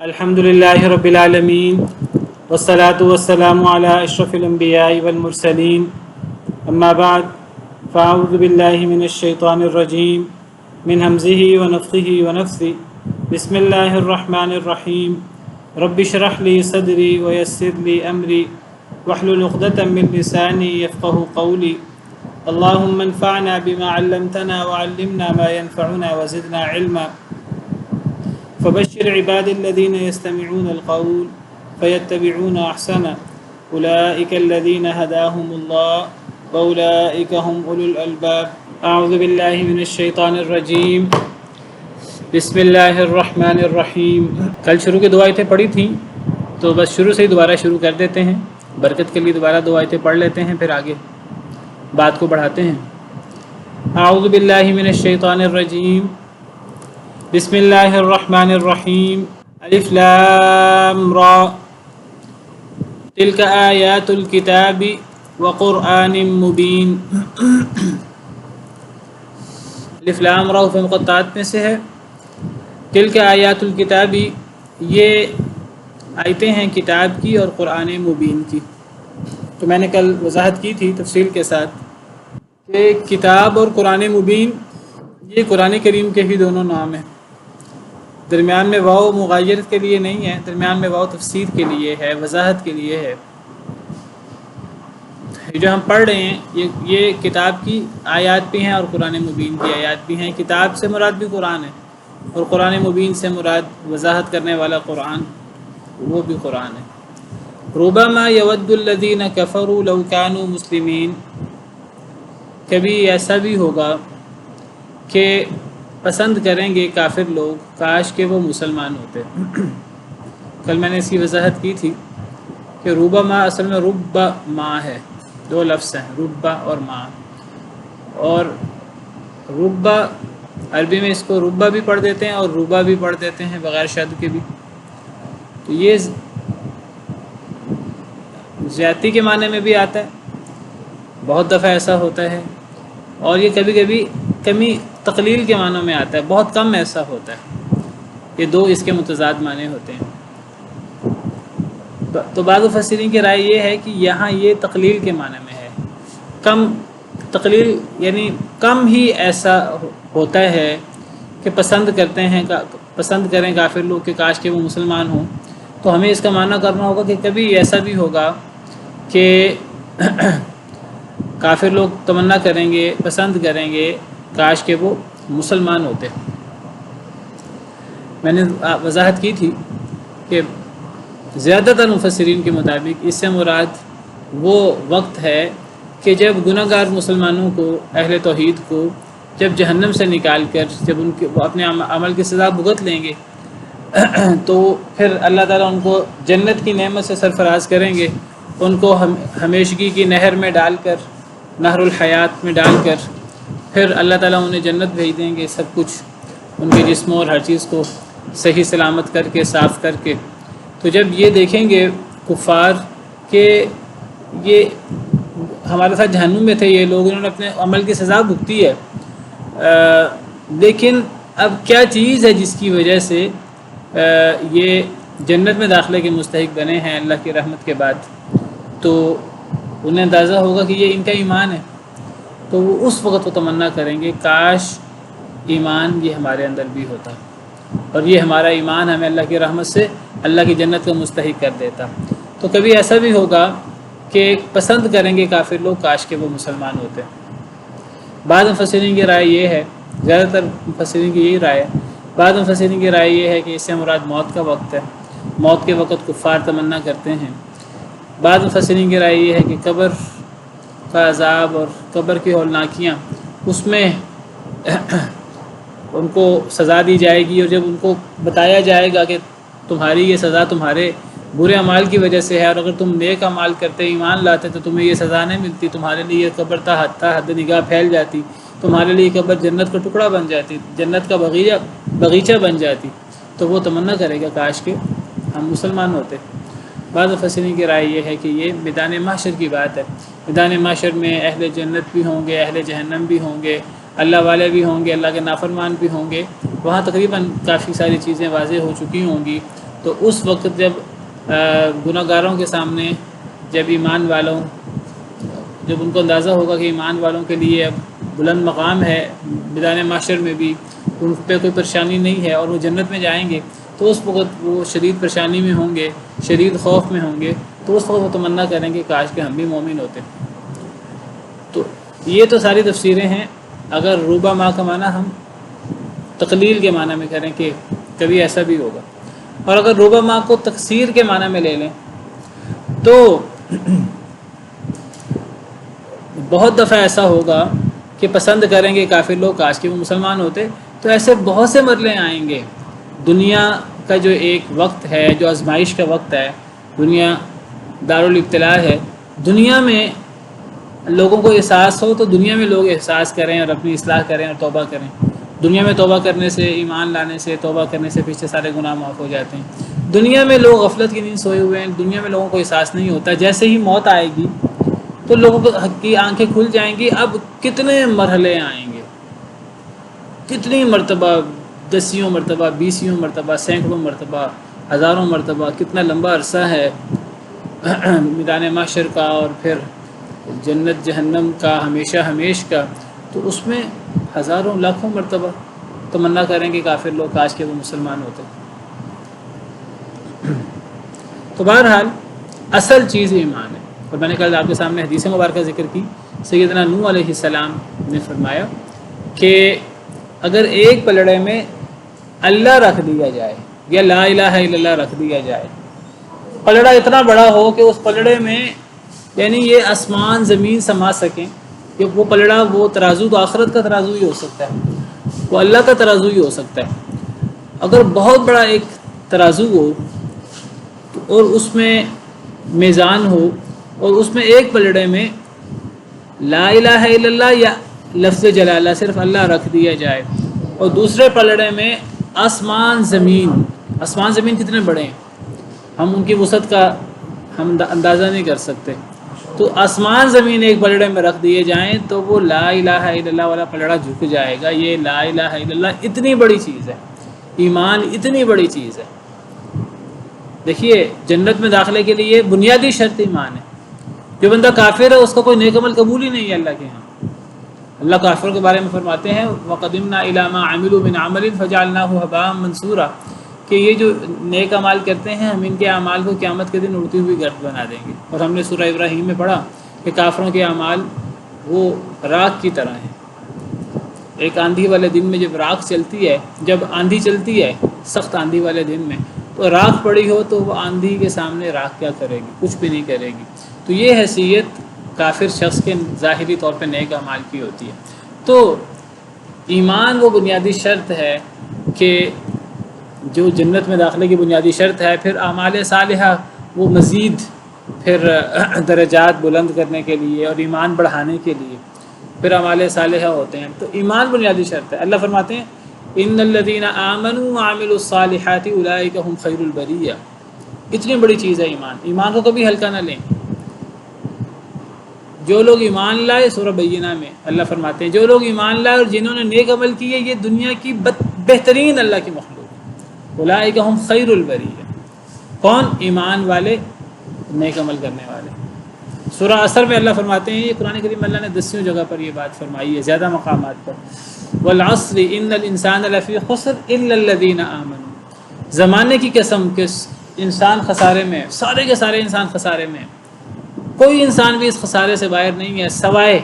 الحمد لله رب العالمين والصلاة والسلام على أشرف الأنبياء والمرسلين أما بعد فأعوذ بالله من الشيطان الرجيم من همزه ونفخه ونفثه بسم الله الرحمن الرحيم رب اشرح لي صدري ويسر لي أمري واحلل عقدة من لساني يفقه قولي اللهم انفعنا بما علمتنا وعلمنا ما ينفعنا وزدنا علما فبشر عباد الذين يستمعون القول فيتبعون أحسنه أولئك الذين هداهم الله وأولئك هم أولو الألباب أعوذ بالله من الشيطان الرجيم بسم اللہ الرحمن الرحیم۔ کل شروع کی دو آیتیں پڑھی تھیں تو بس شروع سے ہی دوبارہ شروع کر دیتے ہیں، برکت کے لیے دوبارہ دو آیتیں پڑھ لیتے ہیں، پھر آگے بات کو بڑھاتے ہیں۔ اعوذ باللہ من الشیطان الرجیم بسم اللہ الرحمن الرحیم الف لام را تلک آیات الکتاب وقرآن مبین۔ الف لام را حروف مقطعات میں سے ہے۔ تلک آیات الکتاب، یہ آیتیں ہیں کتاب کی اور قرآن مبین کی۔ تو میں نے کل وضاحت کی تھی تفصیل کے ساتھ کہ کتاب اور قرآن مبین یہ قرآن کریم کے ہی دونوں نام ہیں۔ درمیان میں واو مغایرت کے لیے نہیں ہے، درمیان میں واو تفسیر کے لیے ہے، وضاحت کے لیے ہے۔ جو ہم پڑھ رہے ہیں یہ کتاب کی آیات بھی ہیں اور قرآن مبین کی آیات بھی ہیں۔ کتاب سے مراد بھی قرآن ہے اور قرآن مبین سے مراد وضاحت کرنے والا قرآن، وہ بھی قرآن ہے۔ ربما یود الذین کفروا لو کانوا مسلمین، کبھی ایسا بھی ہوگا کہ پسند کریں گے کافر لوگ کاش کہ وہ مسلمان ہوتے۔ کل میں نے اس کی وضاحت کی تھی کہ ربما اصل میں رب ما ہے، دو لفظ ہیں، ربا اور ما، اور ربا عربی میں اس کو ربا بھی پڑھ دیتے ہیں اور ربا بھی پڑھ دیتے ہیں بغیر شد کے بھی۔ تو یہ زیادتی کے معنی میں بھی آتا ہے، بہت دفعہ ایسا ہوتا ہے، اور یہ کبھی کبھی کمی تقلیل کے معنوں میں آتا ہے، بہت کم ایسا ہوتا ہے۔ یہ دو اس کے متضاد معنی ہوتے ہیں۔ تو بعض مفسرین کی رائے یہ ہے کہ یہاں یہ تقلیل کے معنی میں ہے، کم تقلیل یعنی کم ہی ایسا ہوتا ہے کہ پسند کریں کافر لوگ کہ کاش کہ وہ مسلمان ہوں۔ تو ہمیں اس کا معنی کرنا ہوگا کہ کبھی ایسا بھی ہوگا کہ کافر لوگ تمنا کریں گے، پسند کریں گے کاش کہ وہ مسلمان ہوتے۔ میں نے وضاحت کی تھی کہ زیادہ تر مفسرین کے مطابق اس سے مراد وہ وقت ہے کہ جب گناہ گار مسلمانوں کو، اہل توحید کو، جب جہنم سے نکال کر جب وہ اپنے عمل کی سزا بھگت لیں گے تو پھر اللہ تعالیٰ ان کو جنت کی نعمت سے سرفراز کریں گے، ان کو ہمیشگی کی نہر میں ڈال کر، نہر الحیات میں ڈال کر، پھر اللہ تعالیٰ انہیں جنت بھیج دیں گے، سب کچھ ان کے جسموں اور ہر چیز کو صحیح سلامت کر کے، صاف کر کے۔ تو جب یہ دیکھیں گے کفار کہ یہ ہمارے ساتھ جہنم میں تھے، یہ لوگ انہوں نے اپنے عمل کی سزا بھگتی ہے، لیکن اب کیا چیز ہے جس کی وجہ سے یہ جنت میں داخلے کے مستحق بنے ہیں اللہ کی رحمت کے بعد، تو انہیں اندازہ ہوگا کہ یہ ان کا ایمان ہے۔ تو وہ اس وقت وہ تمنا کریں گے کاش ایمان یہ ہمارے اندر بھی ہوتا اور یہ ہمارا ایمان ہمیں اللہ کی رحمت سے اللہ کی جنت کا مستحق کر دیتا۔ تو کبھی ایسا بھی ہوگا کہ پسند کریں گے کافر لوگ کاش کہ وہ مسلمان ہوتے۔ بعض مفسرین کی رائے یہ ہے، زیادہ تر مفسرین کی یہی رائے ہے، بعض مفسرین کی رائے یہ ہے کہ اس سے مراد موت کا وقت ہے، موت کے وقت کفار تمنا کرتے ہیں۔ بعض مفسرین کی رائے یہ ہے کہ قبر کا عذاب اور قبر کی ہولناکیاں، اس میں ان کو سزا دی جائے گی، اور جب ان کو بتایا جائے گا کہ تمہاری یہ سزا تمہارے برے اعمال کی وجہ سے ہے، اور اگر تم نیک اعمال کرتے، ایمان لاتے تو تمہیں یہ سزا نہیں ملتی، تمہارے لیے یہ قبر تا حد نگاہ پھیل جاتی، تمہارے لیے قبر جنت کا ٹکڑا بن جاتی، جنت کا باغیچہ بن جاتی، تو وہ تمنا کرے گا کاش کہ ہم مسلمان ہوتے۔ بعض مفسرین کی رائے یہ ہے کہ یہ میدان محشر کی بات ہے۔ میدان محشر میں اہل جنت بھی ہوں گے، اہل جہنم بھی ہوں گے، اللہ والے بھی ہوں گے، اللہ کے نافرمان بھی ہوں گے۔ وہاں تقریباً کافی ساری چیزیں واضح ہو چکی ہوں گی، تو اس وقت جب گناہ گاروں کے سامنے جب ایمان والوں جب ان کو اندازہ ہوگا کہ ایمان والوں کے لیے اب بلند مقام ہے میدان محشر میں بھی، ان پہ کوئی پریشانی نہیں ہے اور وہ جنت میں جائیں گے، تو اس وقت وہ شدید پریشانی میں ہوں گے، شدید خوف میں ہوں گے، تو اس وقت وہ تمنا کریں گے کاش کہ ہم بھی مومن ہوتے۔ تو یہ تو ساری تفسیریں ہیں۔ اگر روبہ ماہ کا معنی ہم تقلیل کے معنی میں کریں کہ کبھی ایسا بھی ہوگا، اور اگر روبہ ماہ کو تکثیر کے معنی میں لے لیں تو بہت دفعہ ایسا ہوگا کہ پسند کریں گے کافر لوگ کاش کہ وہ مسلمان ہوتے۔ تو ایسے بہت سے مرحلے آئیں گے۔ دنیا کا جو ایک وقت ہے، جو آزمائش کا وقت ہے، دنیا دارالابتلاء ہے، دنیا میں لوگوں کو احساس ہو تو دنیا میں لوگ احساس کریں اور اپنی اصلاح کریں اور توبہ کریں۔ دنیا میں توبہ کرنے سے، ایمان لانے سے، توبہ کرنے سے پیچھے سارے گناہ معاف ہو جاتے ہیں۔ دنیا میں لوگ غفلت کی نیند سوئے ہوئے ہیں، دنیا میں لوگوں کو احساس نہیں ہوتا۔ جیسے ہی موت آئے گی تو لوگوں کی آنکھیں کھل جائیں گی۔ اب کتنے مرحلے آئیں گے، کتنی مرتبہ، 10 مرتبہ، 20 مرتبہ، سینکڑوں مرتبہ، ہزاروں مرتبہ، کتنا لمبا عرصہ ہے میدان محشر کا، اور پھر جنت جہنم کا، ہمیشہ ہمیش کا۔ تو اس میں ہزاروں لاکھوں مرتبہ تمنا کریں گے کافر لوگ کاش کہ وہ مسلمان ہوتے۔ تو بہرحال اصل چیز ایمان ہے۔ اور میں نے کل آپ کے سامنے حدیث مبارکہ ذکر کی، سیدنا نوح علیہ السلام نے فرمایا کہ اگر ایک پلڑے میں اللہ رکھ دیا جائے یا لا الہ الا اللہ رکھ دیا جائے، پلڑا اتنا بڑا ہو کہ اس پلڑے میں یعنی یہ آسمان زمین سما سکیں، کہ وہ پلڑا، وہ ترازو تو آخرت کا ترازو ہی ہو سکتا ہے، وہ اللہ کا ترازو ہی ہو سکتا ہے۔ اگر بہت بڑا ایک ترازو ہو اور اس میں میزان ہو، اور اس میں ایک پلڑے میں لا الہ الا اللہ یا لفظ جلالہ صرف اللہ رکھ دیا جائے، اور دوسرے پلڑے میں آسمان زمین، آسمان زمین کتنے بڑے ہیں، ہم ان کی وسعت کا ہم اندازہ نہیں کر سکتے۔ تو آسمان زمین ایک پلڑے میں رکھ دیے جائیں تو وہ لا الہ الا اللہ والا پلڑا جھک جائے گا۔ یہ لا الہ الا اللہ اتنی بڑی چیز ہے، ایمان اتنی بڑی چیز ہے۔ دیکھیے، جنت میں داخلے کے لیے بنیادی شرط ایمان ہے۔ جو بندہ کافر ہے اس کا کوئی نیک عمل قبول ہی نہیں ہے اللہ کے ہاں۔ اللہ کافروں کے بارے میں فرماتے ہیں وَقَدِمْنَا إِلَىٰ مَا عَمِلُوا مِنْ عَمَلٍ فَجَعَلْنَاهُ هَبَاءً مَنْثُورًا، کہ یہ جو نیک اعمال کرتے ہیں ہم ان کے اعمال کو قیامت کے دن اڑتی ہوئی گرد بنا دیں گے۔ اور ہم نے سورہ ابراہیم میں پڑھا کہ کافروں کے اعمال وہ راکھ کی طرح ہیں۔ ایک آندھی والے دن میں جب راکھ چلتی ہے، جب آندھی چلتی ہے سخت آندھی والے دن میں، تو راکھ پڑی ہو تو وہ آندھی کے سامنے راکھ کیا کرے گی، کچھ بھی نہیں کرے گی۔ تو یہ حیثیت کافر شخص کے ظاہری طور پہ نیک اعمال کی ہوتی ہے۔ تو ایمان وہ بنیادی شرط ہے کہ جو جنت میں داخلے کی بنیادی شرط ہے۔ پھر اعمال صالحہ وہ مزید پھر درجات بلند کرنے کے لیے اور ایمان بڑھانے کے لیے پھر اعمال صالحہ ہوتے ہیں۔ تو ایمان بنیادی شرط ہے۔ اللہ فرماتے ہیں ان الذین آمنوا وعملوا الصالحات اولئک هم خیر البریہ۔ اتنی بڑی چیز ہے ایمان، ایمان کو کبھی ہلکا نہ لیں۔ جو لوگ ایمان لائے، سورہ بینہ میں اللہ فرماتے ہیں جو لوگ ایمان لائے اور جنہوں نے نیک عمل کیے، یہ دنیا کی بہترین اللہ کی مخلوق، اولئک هم خیر البریہ۔ کون؟ ایمان والے، نیک عمل کرنے والے۔ سورہ عصر میں اللہ فرماتے ہیں، یہ قرآن کریم اللہ نے 10 جگہ پر یہ بات فرمائی ہے، زیادہ مقامات پر، والعصر ان الانسان لفی خسر الا الذین آمنوا۔ زمانے کی قسم کہ انسان خسارے میں، سارے کے سارے انسان خسارے میں، کوئی انسان بھی اس خسارے سے باہر نہیں ہے سوائے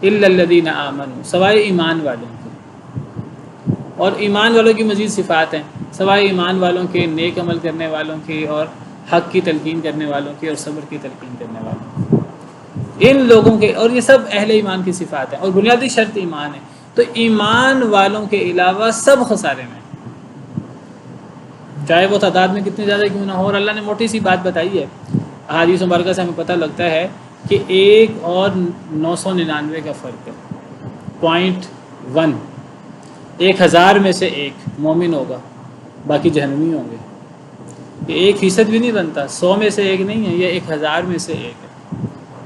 الا الذین آمنوا، سوائے ایمان والوں کے۔ اور ایمان والوں کی مزید صفات ہیں، سوائے ایمان والوں کے، نیک عمل کرنے والوں کی، اور حق کی تلقین کرنے والوں کی، اور صبر کی تلقین کرنے والوں کی، ان لوگوں کے، اور یہ سب اہل ایمان کی صفات ہیں اور بنیادی شرط ایمان ہے۔ تو ایمان والوں کے علاوہ سب خسارے میں، چاہے وہ تعداد میں کتنے زیادہ کیوں نہ ہو۔ اور اللہ نے موٹی سی بات بتائی ہے، احادیث مبارکہ سے ہمیں پتہ لگتا ہے کہ 1 اور 999 کا فرق ہے، 0.1۔ 1000 میں سے 1 مومن ہوگا، باقی جہنمی ہوں گے۔ یہ 1% بھی نہیں بنتا، 100 میں سے 1 نہیں ہے، یہ 1000 میں سے 1 ہے۔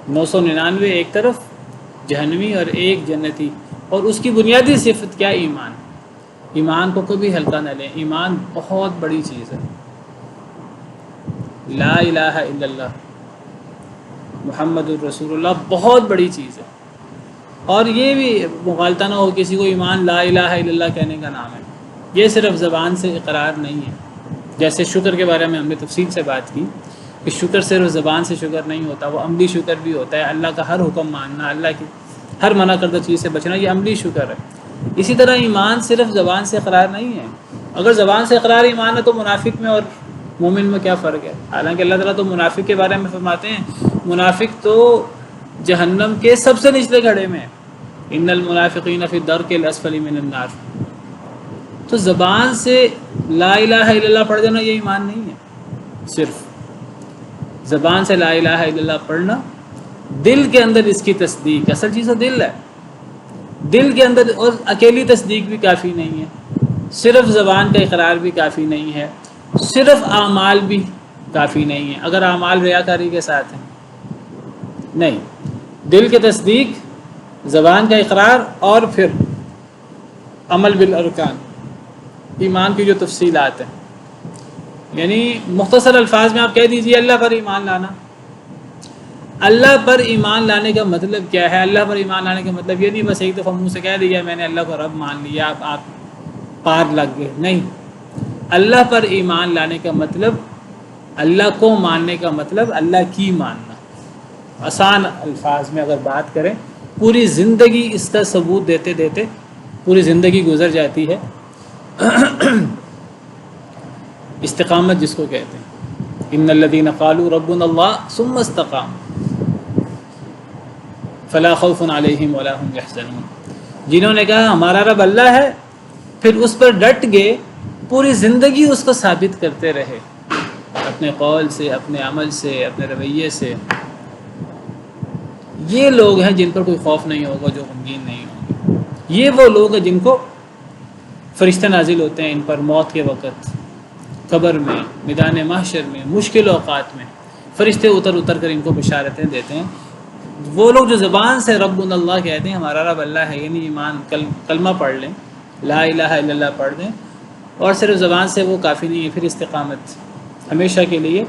999 ایک طرف جہنمی اور 1 جنتی، اور اس کی بنیادی صفت کیا؟ ایمان۔ ایمان کو کبھی ہلکا نہ لیں، ایمان بہت بڑی چیز ہے۔ لا الہ الا اللہ محمد الرسول اللہ بہت بڑی چیز ہے۔ اور یہ بھی مغالطہ نہ ہو کسی کو، ایمان لا الہ الا اللہ کہنے کا نام ہے، یہ صرف زبان سے اقرار نہیں ہے۔ جیسے شکر کے بارے میں ہم نے تفصیل سے بات کی کہ شکر صرف زبان سے شکر نہیں ہوتا، وہ عملی شکر بھی ہوتا ہے۔ اللہ کا ہر حکم ماننا، اللہ کی ہر منع کردہ چیز سے بچنا، یہ عملی شکر ہے۔ اسی طرح ایمان صرف زبان سے اقرار نہیں ہے۔ اگر زبان سے اقرار ایمان ہے تو منافق میں اور مومن میں کیا فرق ہے؟ حالانکہ اللہ تعالیٰ تو منافق کے بارے میں فرماتے ہیں منافق تو جہنم کے سب سے نچلے گڑھے میں، ان المنافقین فی الدرک الاسفل من النار۔ تو زبان سے لا الہ الا اللہ پڑھ دینا یہ ایمان نہیں ہے۔ صرف زبان سے لا الہ الا اللہ پڑھنا، دل کے اندر اس کی تصدیق، اصل چیز تو دل ہے، دل کے اندر، اور اکیلی تصدیق بھی کافی نہیں ہے، صرف زبان کا اقرار بھی کافی نہیں ہے، صرف اعمال بھی کافی نہیں ہے اگر اعمال ریاکاری کے ساتھ ہیں۔ نہیں، دل کی تصدیق، زبان کا اقرار، اور پھر عمل بالارکان، ایمان کی جو تفصیلات ہیں۔ یعنی مختصر الفاظ میں آپ کہہ دیجئے اللہ پر ایمان لانا۔ اللہ پر ایمان لانے کا مطلب کیا ہے؟ اللہ پر ایمان لانے کا مطلب یہ نہیں بس ایک دفعہ منہ سے کہہ دیا میں نے اللہ کو رب مان لیا، آپ پار لگ گئے۔ نہیں، اللہ پر ایمان لانے کا مطلب، اللہ کو ماننے کا مطلب اللہ کی ماننا۔ آسان الفاظ میں اگر بات کریں، پوری زندگی اس کا ثبوت دیتے دیتے پوری زندگی گزر جاتی ہے۔ استقامت جس کو کہتے ہیں، ان الذین قالوا ربنا اللہ ثم استقاموا فلا خوف علیہم ولا هم یحزنون، جنہوں نے کہا ہمارا رب اللہ ہے، پھر اس پر ڈٹ گئے، پوری زندگی اس کو ثابت کرتے رہے، اپنے قول سے، اپنے عمل سے، اپنے رویے سے۔ یہ لوگ ہیں جن پر کوئی خوف نہیں ہوگا، جو غمگین نہیں ہوں گے۔ یہ وہ لوگ ہیں جن کو فرشتے نازل ہوتے ہیں ان پر موت کے وقت، قبر میں، میدان محشر میں، مشکل اوقات میں فرشتے اتر اتر کر ان کو بشارتیں دیتے ہیں۔ وہ لوگ جو زبان سے ربنا اللہ کہتے ہیں، ہمارا رب اللہ ہے، یعنی ایمان کلمہ پڑھ لیں، لا الہ الا اللہ پڑھ دیں، اور صرف زبان سے وہ کافی نہیں ہے، پھر استقامت، ہمیشہ کے لیے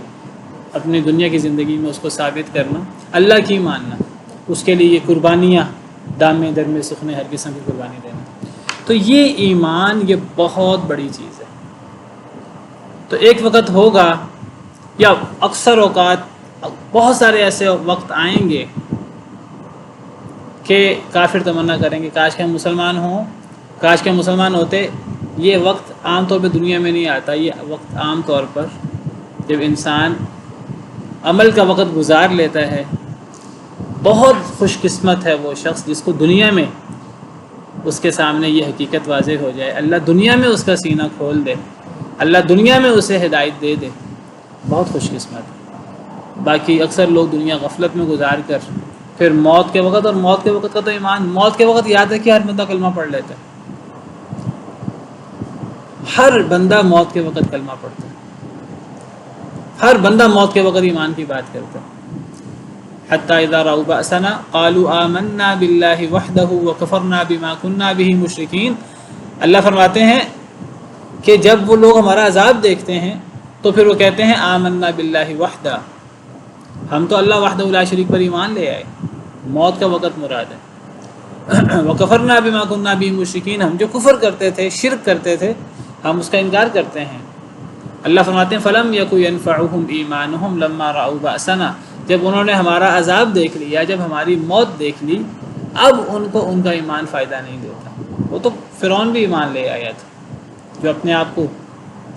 اپنی دنیا کی زندگی میں اس کو ثابت کرنا، اللہ کی ماننا، اس کے لیے قربانیاں، دامے درمے سخنے ہر قسم کی قربانی دینا۔ تو یہ ایمان، یہ بہت بڑی چیز ہے۔ تو ایک وقت ہوگا، یا اکثر اوقات بہت سارے ایسے وقت آئیں گے کہ کافر تمنا کریں گے کاش کہ ہم مسلمان ہوں، کاش کہ ہم مسلمان ہوتے۔ یہ وقت عام طور پہ دنیا میں نہیں آتا، یہ وقت عام طور پر جب انسان عمل کا وقت گزار لیتا ہے۔ بہت خوش قسمت ہے وہ شخص جس کو دنیا میں اس کے سامنے یہ حقیقت واضح ہو جائے، اللہ دنیا میں اس کا سینہ کھول دے، اللہ دنیا میں اسے ہدایت دے دے، بہت خوش قسمت ہے۔ باقی اکثر لوگ دنیا غفلت میں گزار کر پھر موت کے وقت، اور موت کے وقت کا تو ایمان، موت کے وقت یاد ہے کہ ہر بندہ کلمہ پڑھ لیتا ہے، ہر بندہ موت کے وقت کلمہ پڑھتا ہے، ہر بندہ موت کے وقت ایمان کی بات کرتا ہے۔ حتی اذا رأوا بأسنا قالوا آمنا باللہ وحدہ وکفرنا بما کنا بہ مشرکین۔ اللہ فرماتے ہیں کہ جب وہ لوگ ہمارا عذاب دیکھتے ہیں تو پھر وہ کہتے ہیں آمنا باللہ وحدہ، ہم تو اللہ وحدہ لا شریک پر ایمان لے آئے، موت کا وقت مراد ہے۔ وکفرنا بما کنا بہ مشرکین، ہم جو کفر کرتے تھے، شرک کرتے تھے، ہم اس کا انکار کرتے ہیں۔ اللہ فرماتے ہیں فلم یکو ینفعہم ایمانہم لما رأوا بأسنا، جب انہوں نے ہمارا عذاب دیکھ لیا، جب ہماری موت دیکھ لی، اب ان کو ان کا ایمان فائدہ نہیں دیتا۔ وہ تو فرعون بھی ایمان لے آیا تھا، جو اپنے آپ کو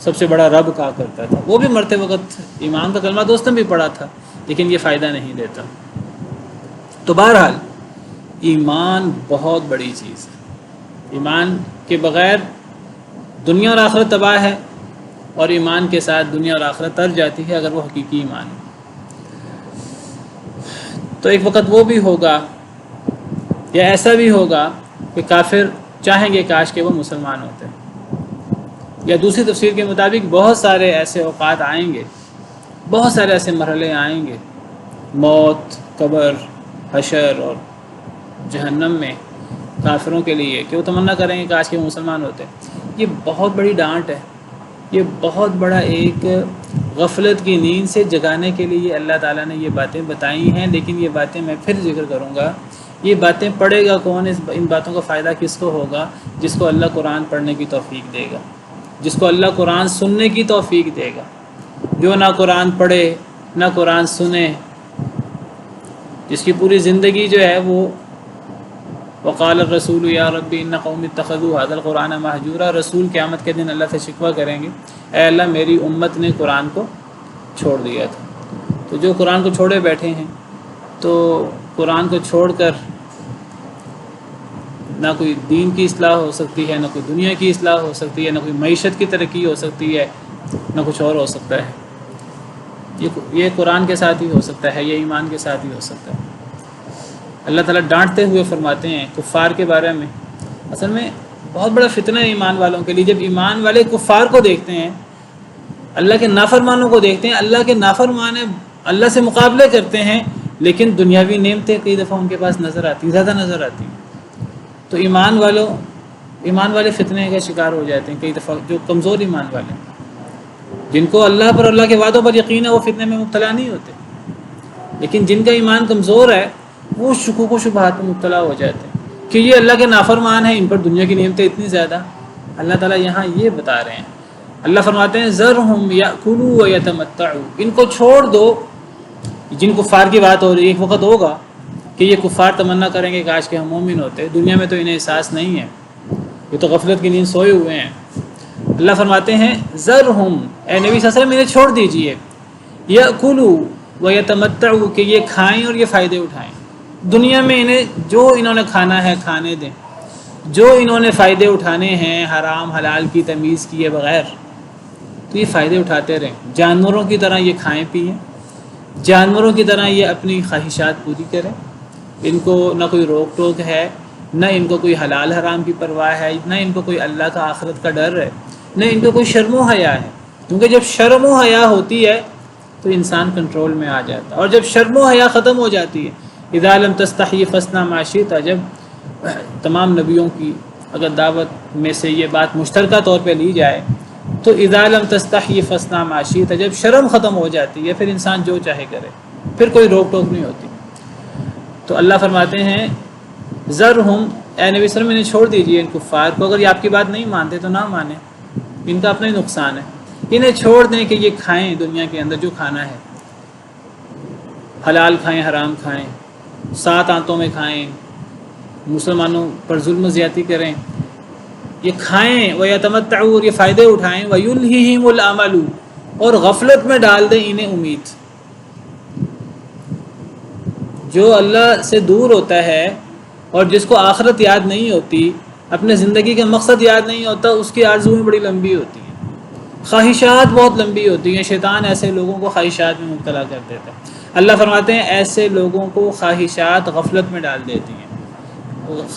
سب سے بڑا رب کہا کرتا تھا، وہ بھی مرتے وقت ایمان کا کلمہ دوستوں بھی پڑھا تھا، لیکن یہ فائدہ نہیں دیتا۔ تو بہرحال ایمان بہت بڑی چیز ہے، ایمان کے بغیر دنیا اور آخرت تباہ ہے، اور ایمان کے ساتھ دنیا اور آخرت تر جاتی ہے اگر وہ حقیقی ایمان ہے۔ تو ایک وقت وہ بھی ہوگا، یا ایسا بھی ہوگا کہ کافر چاہیں گے کاش کہ وہ مسلمان ہوتے، یا دوسری تفسیر کے مطابق بہت سارے ایسے اوقات آئیں گے، بہت سارے ایسے مرحلے آئیں گے، موت، قبر، حشر اور جہنم میں کافروں کے لیے، کہ وہ تمنا کریں گے کاش کہ وہ مسلمان ہوتے۔ یہ بہت بڑی ڈانٹ ہے، یہ بہت بڑا ایک غفلت کی نیند سے جگانے کے لیے اللہ تعالیٰ نے یہ باتیں بتائی ہیں۔ لیکن یہ باتیں میں پھر ذکر کروں گا، یہ باتیں پڑھے گا کون؟ ان باتوں کا فائدہ کس کو ہوگا؟ جس کو اللہ قرآن پڑھنے کی توفیق دے گا، جس کو اللہ قرآن سننے کی توفیق دے گا۔ جو نہ قرآن پڑھے نہ قرآن سنے، جس کی پوری زندگی جو ہے وہ وقال الرسول یا ربی ان قوم اتخذوا هذا القرآن مہجورا، رسول قیامت کے دن اللہ سے شکوہ کریں گے، اے اللہ میری امت نے قرآن کو چھوڑ دیا تھا۔ تو جو قرآن کو چھوڑے بیٹھے ہیں، تو قرآن کو چھوڑ کر نہ کوئی دین کی اصلاح ہو سکتی ہے، نہ کوئی دنیا کی اصلاح ہو سکتی ہے، نہ کوئی معیشت کی ترقی ہو سکتی ہے، نہ کچھ اور ہو سکتا ہے۔ یہ قرآن کے ساتھ ہی ہو سکتا ہے، یہ ایمان کے ساتھ ہی ہو سکتا ہے۔ اللہ تعالیٰ ڈانٹتے ہوئے فرماتے ہیں کفار کے بارے میں، اصل میں بہت بڑا فتنہ ہے ایمان والوں کے لیے۔ جب ایمان والے کفار کو دیکھتے ہیں، اللہ کے نافرمانوں کو دیکھتے ہیں، اللہ کے نافرمان اللہ سے مقابلے کرتے ہیں، لیکن دنیاوی نعمتیں کئی دفعہ ان کے پاس نظر آتی ہیں، زیادہ نظر آتی ہیں۔ تو ایمان والے فتنے کا شکار ہو جاتے ہیں کئی دفعہ۔ جو کمزور ایمان والے ہیں، جن کو اللہ پر، اللہ کے وعدوں پر یقین ہے، وہ فتنے میں مبتلا نہیں ہوتے، لیکن جن کا ایمان کمزور ہے وہ شکوک و شبہات میں مبتلا ہو جاتے ہیں کہ یہ اللہ کے نافرمان ہیں، ان پر دنیا کی نعمتیں اتنی زیادہ۔ اللہ تعالیٰ یہاں یہ بتا رہے ہیں، اللہ فرماتے ہیں ذرہم یأکلوا ویتمتعوا، ان کو چھوڑ دو۔ جن کفار کی بات ہو رہی ہے، ایک وقت ہوگا کہ یہ کفار تمنا کریں گے کاش کہ ہم مومن ہوتے، دنیا میں تو انہیں احساس نہیں ہے، یہ تو غفلت کی نیند سوئے ہوئے ہیں۔ اللہ فرماتے ہیں ذرہم، اے نبی صلی اللہ علیہ وسلم انہیں چھوڑ دیجئے، یأکلوا ویتمتعوا، کہ یہ کھائیں اور یہ فائدے اٹھائیں۔ دنیا میں انہوں نے کھانا ہے کھانے دیں، جو انہوں نے فائدے اٹھانے ہیں حرام حلال کی تمیز کیے بغیر، تو یہ فائدے اٹھاتے رہیں۔ جانوروں کی طرح یہ کھائیں پئیں، جانوروں کی طرح یہ اپنی خواہشات پوری کریں۔ ان کو نہ کوئی روک ٹوک ہے، نہ ان کو کوئی حلال حرام کی پرواہ ہے، نہ ان کو کوئی اللہ کا آخرت کا ڈر ہے، نہ ان کو کوئی شرم و حیا ہے۔ کیونکہ جب شرم و حیا ہوتی ہے تو انسان کنٹرول میں آ جاتا ہے، اور جب شرم و حیا ختم ہو جاتی ہے، اذا لم تستحی فاصنع ما شئت، جب تمام نبیوں کی اگر دعوت میں سے یہ بات مشترکہ طور پہ لی جائے تو اذا لم تستحی فاصنع ما شئت، جب شرم ختم ہو جاتی ہے پھر انسان جو چاہے کرے، پھر کوئی روک ٹوک نہیں ہوتی۔ تو اللہ فرماتے ہیں ذرہم، اے نبی صلی اللہ علیہ وسلم انہیں چھوڑ دیجیے، ان کفار کو، اگر یہ آپ کی بات نہیں مانتے تو نہ مانیں، ان کا اپنا ہی نقصان ہے، انہیں چھوڑ دیں کہ یہ کھائیں دنیا کے اندر جو کھانا ہے، حلال کھائیں حرام کھائیں، 7 آنتوں میں کھائیں، مسلمانوں پر ظلم و زیادتی کریں، یہ کھائیں وَيَتَمَتَّعُوا، اور یہ فائدے اٹھائیں، وَيُلْهِهِمُ الْأَمَلُ، اور غفلت میں ڈال دیں انہیں امید۔ جو اللہ سے دور ہوتا ہے اور جس کو آخرت یاد نہیں ہوتی، اپنے زندگی کا مقصد یاد نہیں ہوتا، اس کی آرزویں بڑی لمبی ہوتی ہیں، خواہشات بہت لمبی ہوتی ہیں۔ شیطان ایسے لوگوں کو خواہشات میں مبتلا کر دیتا ہے۔ اللہ فرماتے ہیں ایسے لوگوں کو خواہشات غفلت میں ڈال دیتی ہیں۔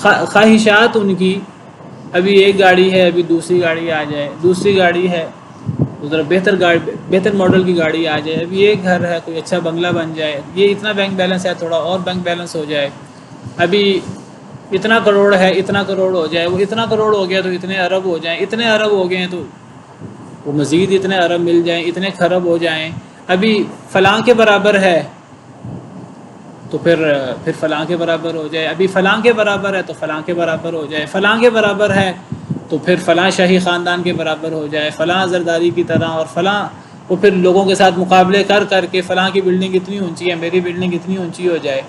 خواہشات ان کی، ابھی ایک گاڑی ہے، ابھی دوسری گاڑی آ جائے، دوسری گاڑی ہے ذرا بہتر ماڈل کی گاڑی آ جائے، ابھی ایک گھر ہے کوئی اچھا بنگلہ بن جائے، یہ اتنا بینک بیلنس ہے تھوڑا اور بینک بیلنس ہو جائے، ابھی اتنا کروڑ ہے اتنا کروڑ ہو جائے، وہ اتنا کروڑ ہو گیا تو اتنے ارب ہو جائیں، اتنے ارب ہو گئے ہیں تو وہ مزید اتنے ارب مل جائیں، اتنے خرب ہو جائیں، ابھی فلاں کے برابر ہے تو پھر فلاں کے برابر ہو جائے، ابھی فلاں کے برابر ہے تو فلاں کے برابر ہو جائے، فلاں کے برابر ہے تو پھر فلاں شاہی خاندان کے برابر ہو جائے، فلاں زرداری کی طرح، اور فلاں وہ پھر لوگوں کے ساتھ مقابلے کر کے فلاں کی بلڈنگ اتنی اونچی ہے، میری بلڈنگ اتنی اونچی ہو جائے،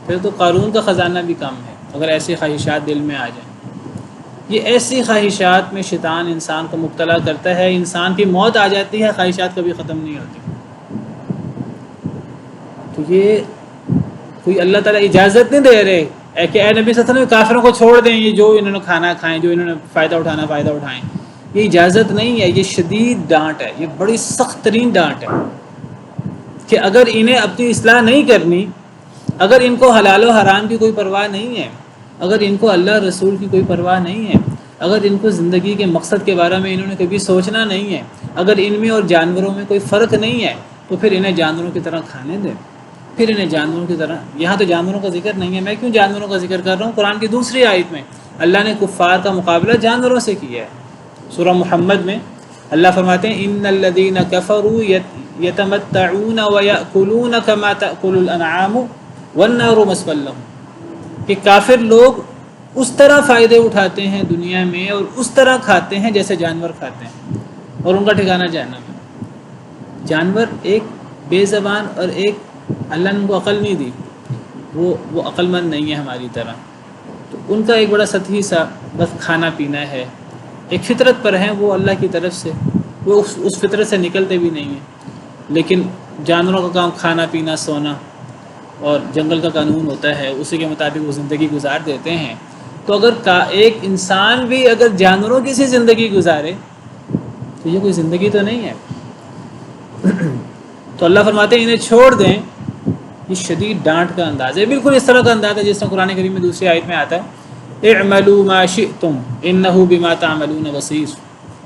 پھر تو قارون کا خزانہ بھی کم ہے اگر ایسی خواہشات دل میں آ جائیں۔ یہ ایسی خواہشات میں شیطان انسان کو مبتلا کرتا ہے، انسان کی موت آ جاتی ہے، خواہشات کبھی ختم نہیں ہوتی۔ تو یہ کوئی اللہ تعالیٰ اجازت نہیں دے رہے کہ اے نبی صلی اللہ علیہ وسلم کافروں کو چھوڑ دیں، یہ جو انہوں نے کھانا کھائیں، جو انہوں نے فائدہ اٹھائیں، یہ اجازت نہیں ہے، یہ شدید ڈانٹ ہے، یہ بڑی سخت ترین ڈانٹ ہے کہ اگر انہیں اپنی اصلاح نہیں کرنی، اگر ان کو حلال و حرام کی کوئی پرواہ نہیں ہے، اگر ان کو اللہ رسول کی کوئی پرواہ نہیں ہے، اگر ان کو زندگی کے مقصد کے بارے میں انہوں نے کبھی سوچنا نہیں ہے، اگر ان میں اور جانوروں میں کوئی فرق نہیں ہے، تو پھر انہیں جانوروں کی طرح کھانے دیں، پھر انہیں جانوروں کی طرح۔ یہاں تو جانوروں کا ذکر نہیں ہے، میں کیوں جانوروں کا ذکر کر رہا ہوں؟ قرآن کی دوسری آیت میں اللہ نے کفار کا مقابلہ جانوروں سے کیا ہے۔ سورہ محمد میں اللہ فرماتے ہیں ان الذین کفروا یتمتعون ویأکلون کما تأکل الانعام والنار مثوی لهم، کہ کافر لوگ اس طرح فائدے اٹھاتے ہیں دنیا میں اور اس طرح کھاتے ہیں جیسے جانور کھاتے ہیں، اور ان کا ٹھکانہ جہنم ہے۔ جانور ایک بے زبان اور ایک اللہ نے ان کو عقل نہیں دی، وہ عقل مند نہیں ہے ہماری طرح، تو ان کا ایک بڑا سطحی سا بس کھانا پینا ہے، ایک فطرت پر ہیں وہ اللہ کی طرف سے، وہ اس فطرت سے نکلتے بھی نہیں ہیں۔ لیکن جانوروں کا کام کھانا پینا سونا، اور جنگل کا قانون ہوتا ہے اسی کے مطابق وہ زندگی گزار دیتے ہیں۔ تو اگر ایک انسان بھی اگر جانوروں کی سی زندگی گزارے تو یہ کوئی زندگی تو نہیں ہے۔ تو اللہ فرماتے ہیں انہیں چھوڑ دیں، یہ شدید ڈانٹ کا انداز ہے، بالکل اس طرح کا انداز ہے جس طرح قرآن کریم میں دوسری آیت میں آتا ہے اعملوا ما شئتم انہ بما تعملون بصیر،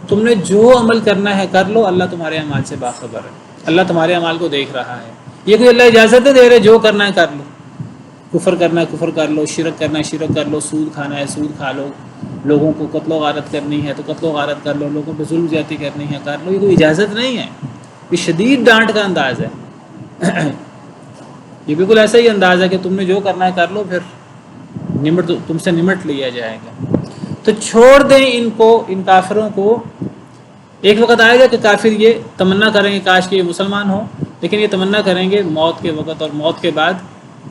تم نے جو عمل کرنا ہے کر لو، اللہ تمہارے اعمال سے باخبر ہے، اللہ تمہارے اعمال کو دیکھ رہا ہے۔ یہ کوئی اللہ اجازت نہیں دے رہے جو کرنا ہے کر لو، کفر کرنا ہے کفر کر لو، شرک کرنا ہے شرک کر لو، سود کھانا ہے سود کھا لو، لوگوں کو قتل و غارت کرنی ہے تو قتل و غارت کر لو، لوگوں پہ ظلم زیادتی کرنی ہے کر لو، یہ کوئی اجازت نہیں ہے، یہ شدید ڈانٹ کا انداز ہے۔ یہ بالکل ایسا ہی انداز ہے کہ تم نے جو کرنا ہے کر لو، پھر تم سے نمٹ لیا جائے گا۔ تو چھوڑ دیں ان کو، ان کافروں کو۔ ایک وقت آئے گا کہ کافر یہ تمنا کریں گے کاش کہ یہ مسلمان ہوں، لیکن یہ تمنا کریں گے موت کے وقت، اور موت کے بعد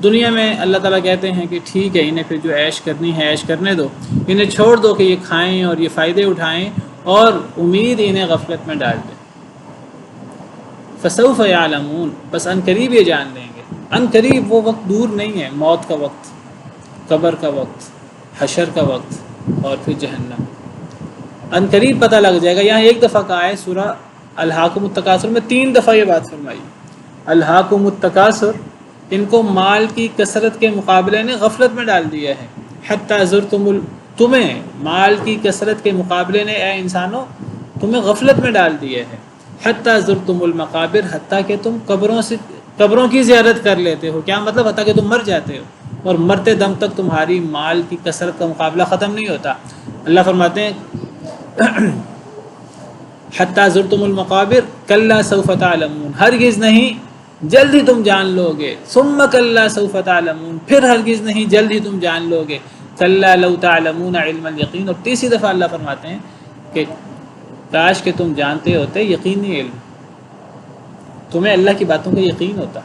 دنیا میں اللہ تعالیٰ کہتے ہیں کہ ٹھیک ہے انہیں پھر جو عیش کرنی ہے عیش کرنے دو، انہیں چھوڑ دو کہ یہ کھائیں اور یہ فائدے اٹھائیں، اور امید انہیں غفلت میں ڈال دیں۔ فسوف یعلمون، بس ان قریب یہ جان لیں گے، ان قریب وہ وقت دور نہیں ہے، موت کا وقت، قبر کا وقت، حشر کا وقت، اور پھر جہنم، ان قریب پتہ لگ جائے گا۔ یہاں ایک دفعہ کہا ہے سورہ الہاکم التکاثر میں 3 دفعہ یہ بات فرمائی، الہاکم التکاثر، ان کو مال کی کثرت کے مقابلے نے غفلت میں ڈال دیا ہے، حتی زرتم تمہیں مال کی کثرت کے مقابلے نے اے انسانوں تمہیں غفلت میں ڈال دیا ہے، حتی زرتم المقابر، حتیٰ کہ تم قبروں کی زیارت کر لیتے ہو۔ کیا مطلب؟ حتیٰ کہ تم مر جاتے ہو، اور مرتے دم تک تمہاری مال کی کثرت کا مقابلہ ختم نہیں ہوتا۔ اللہ فرماتے ہیں حتی زرتم المقابر کلا سوف تعلمون، ہرگز نہیں جلد ہی تم جان لو گے، ثم کلا سوف تعلمون، پھر ہرگز نہیں جلد ہی تم جان لو گے، کلا لو تعلمون علم الیقین، اور تیسری دفعہ اللہ فرماتے ہیں کہ کاش کہ تم جانتے ہوتے یقینی علم، تمہیں اللہ کی باتوں کا یقین ہوتا۔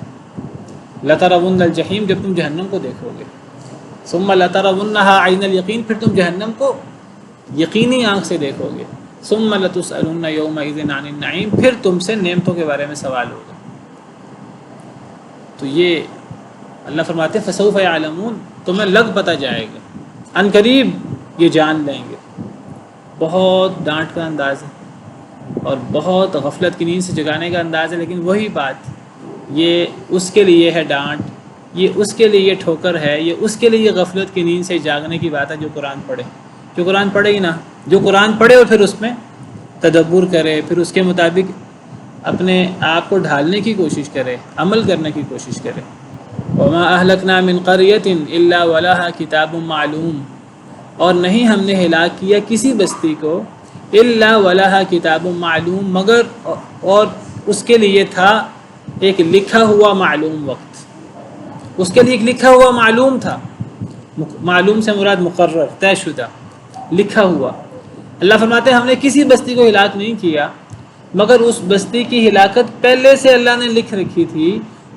لترون الجحیم، جب تم جہنم کو دیکھو گے، ثم لترونها عین الیقین، پھر تم جہنم کو یقینی آنکھ سے دیکھو گے، ثم لتسألن یومئذ عن النعیم، پھر تم سے نعمتوں کے بارے میں سوال ہوگا۔ تو یہ اللہ فرماتے ہیں فسوف یعلمون، تمہیں لگ پتہ جائے گا، ان قریب یہ جان لیں گے۔ بہت ڈانٹ کا انداز ہے اور بہت غفلت کی نیند سے جگانے کا انداز ہے، لیکن وہی بات، یہ اس کے لیے ہے ڈانٹ، یہ اس کے لیے یہ ٹھوکر ہے، یہ اس کے لیے غفلت کی نیند سے جاگنے کی بات ہے جو قرآن پڑھے، جو قرآن پڑھے ہی نہ، جو قرآن پڑھے اور پھر اس میں تدبر کرے، پھر اس کے مطابق اپنے آپ کو ڈھالنے کی کوشش کرے، عمل کرنے کی کوشش کرے۔ وما اہلکنا من قریۃ الا ولها کتاب معلوم، اور نہیں ہم نے ہلاک کیا کسی بستی کو الا ولها کتاب معلوم، مگر اور اس کے لیے تھا ایک لکھا ہوا معلوم وقت، اس کے لیے ایک لکھا ہوا معلوم تھا، معلوم سے مراد مقرر، طے شدہ، لکھا ہوا۔ اللہ فرماتے ہیں ہم نے کسی بستی کو ہلاک نہیں کیا مگر اس بستی کی ہلاکت پہلے سے اللہ نے لکھ رکھی تھی،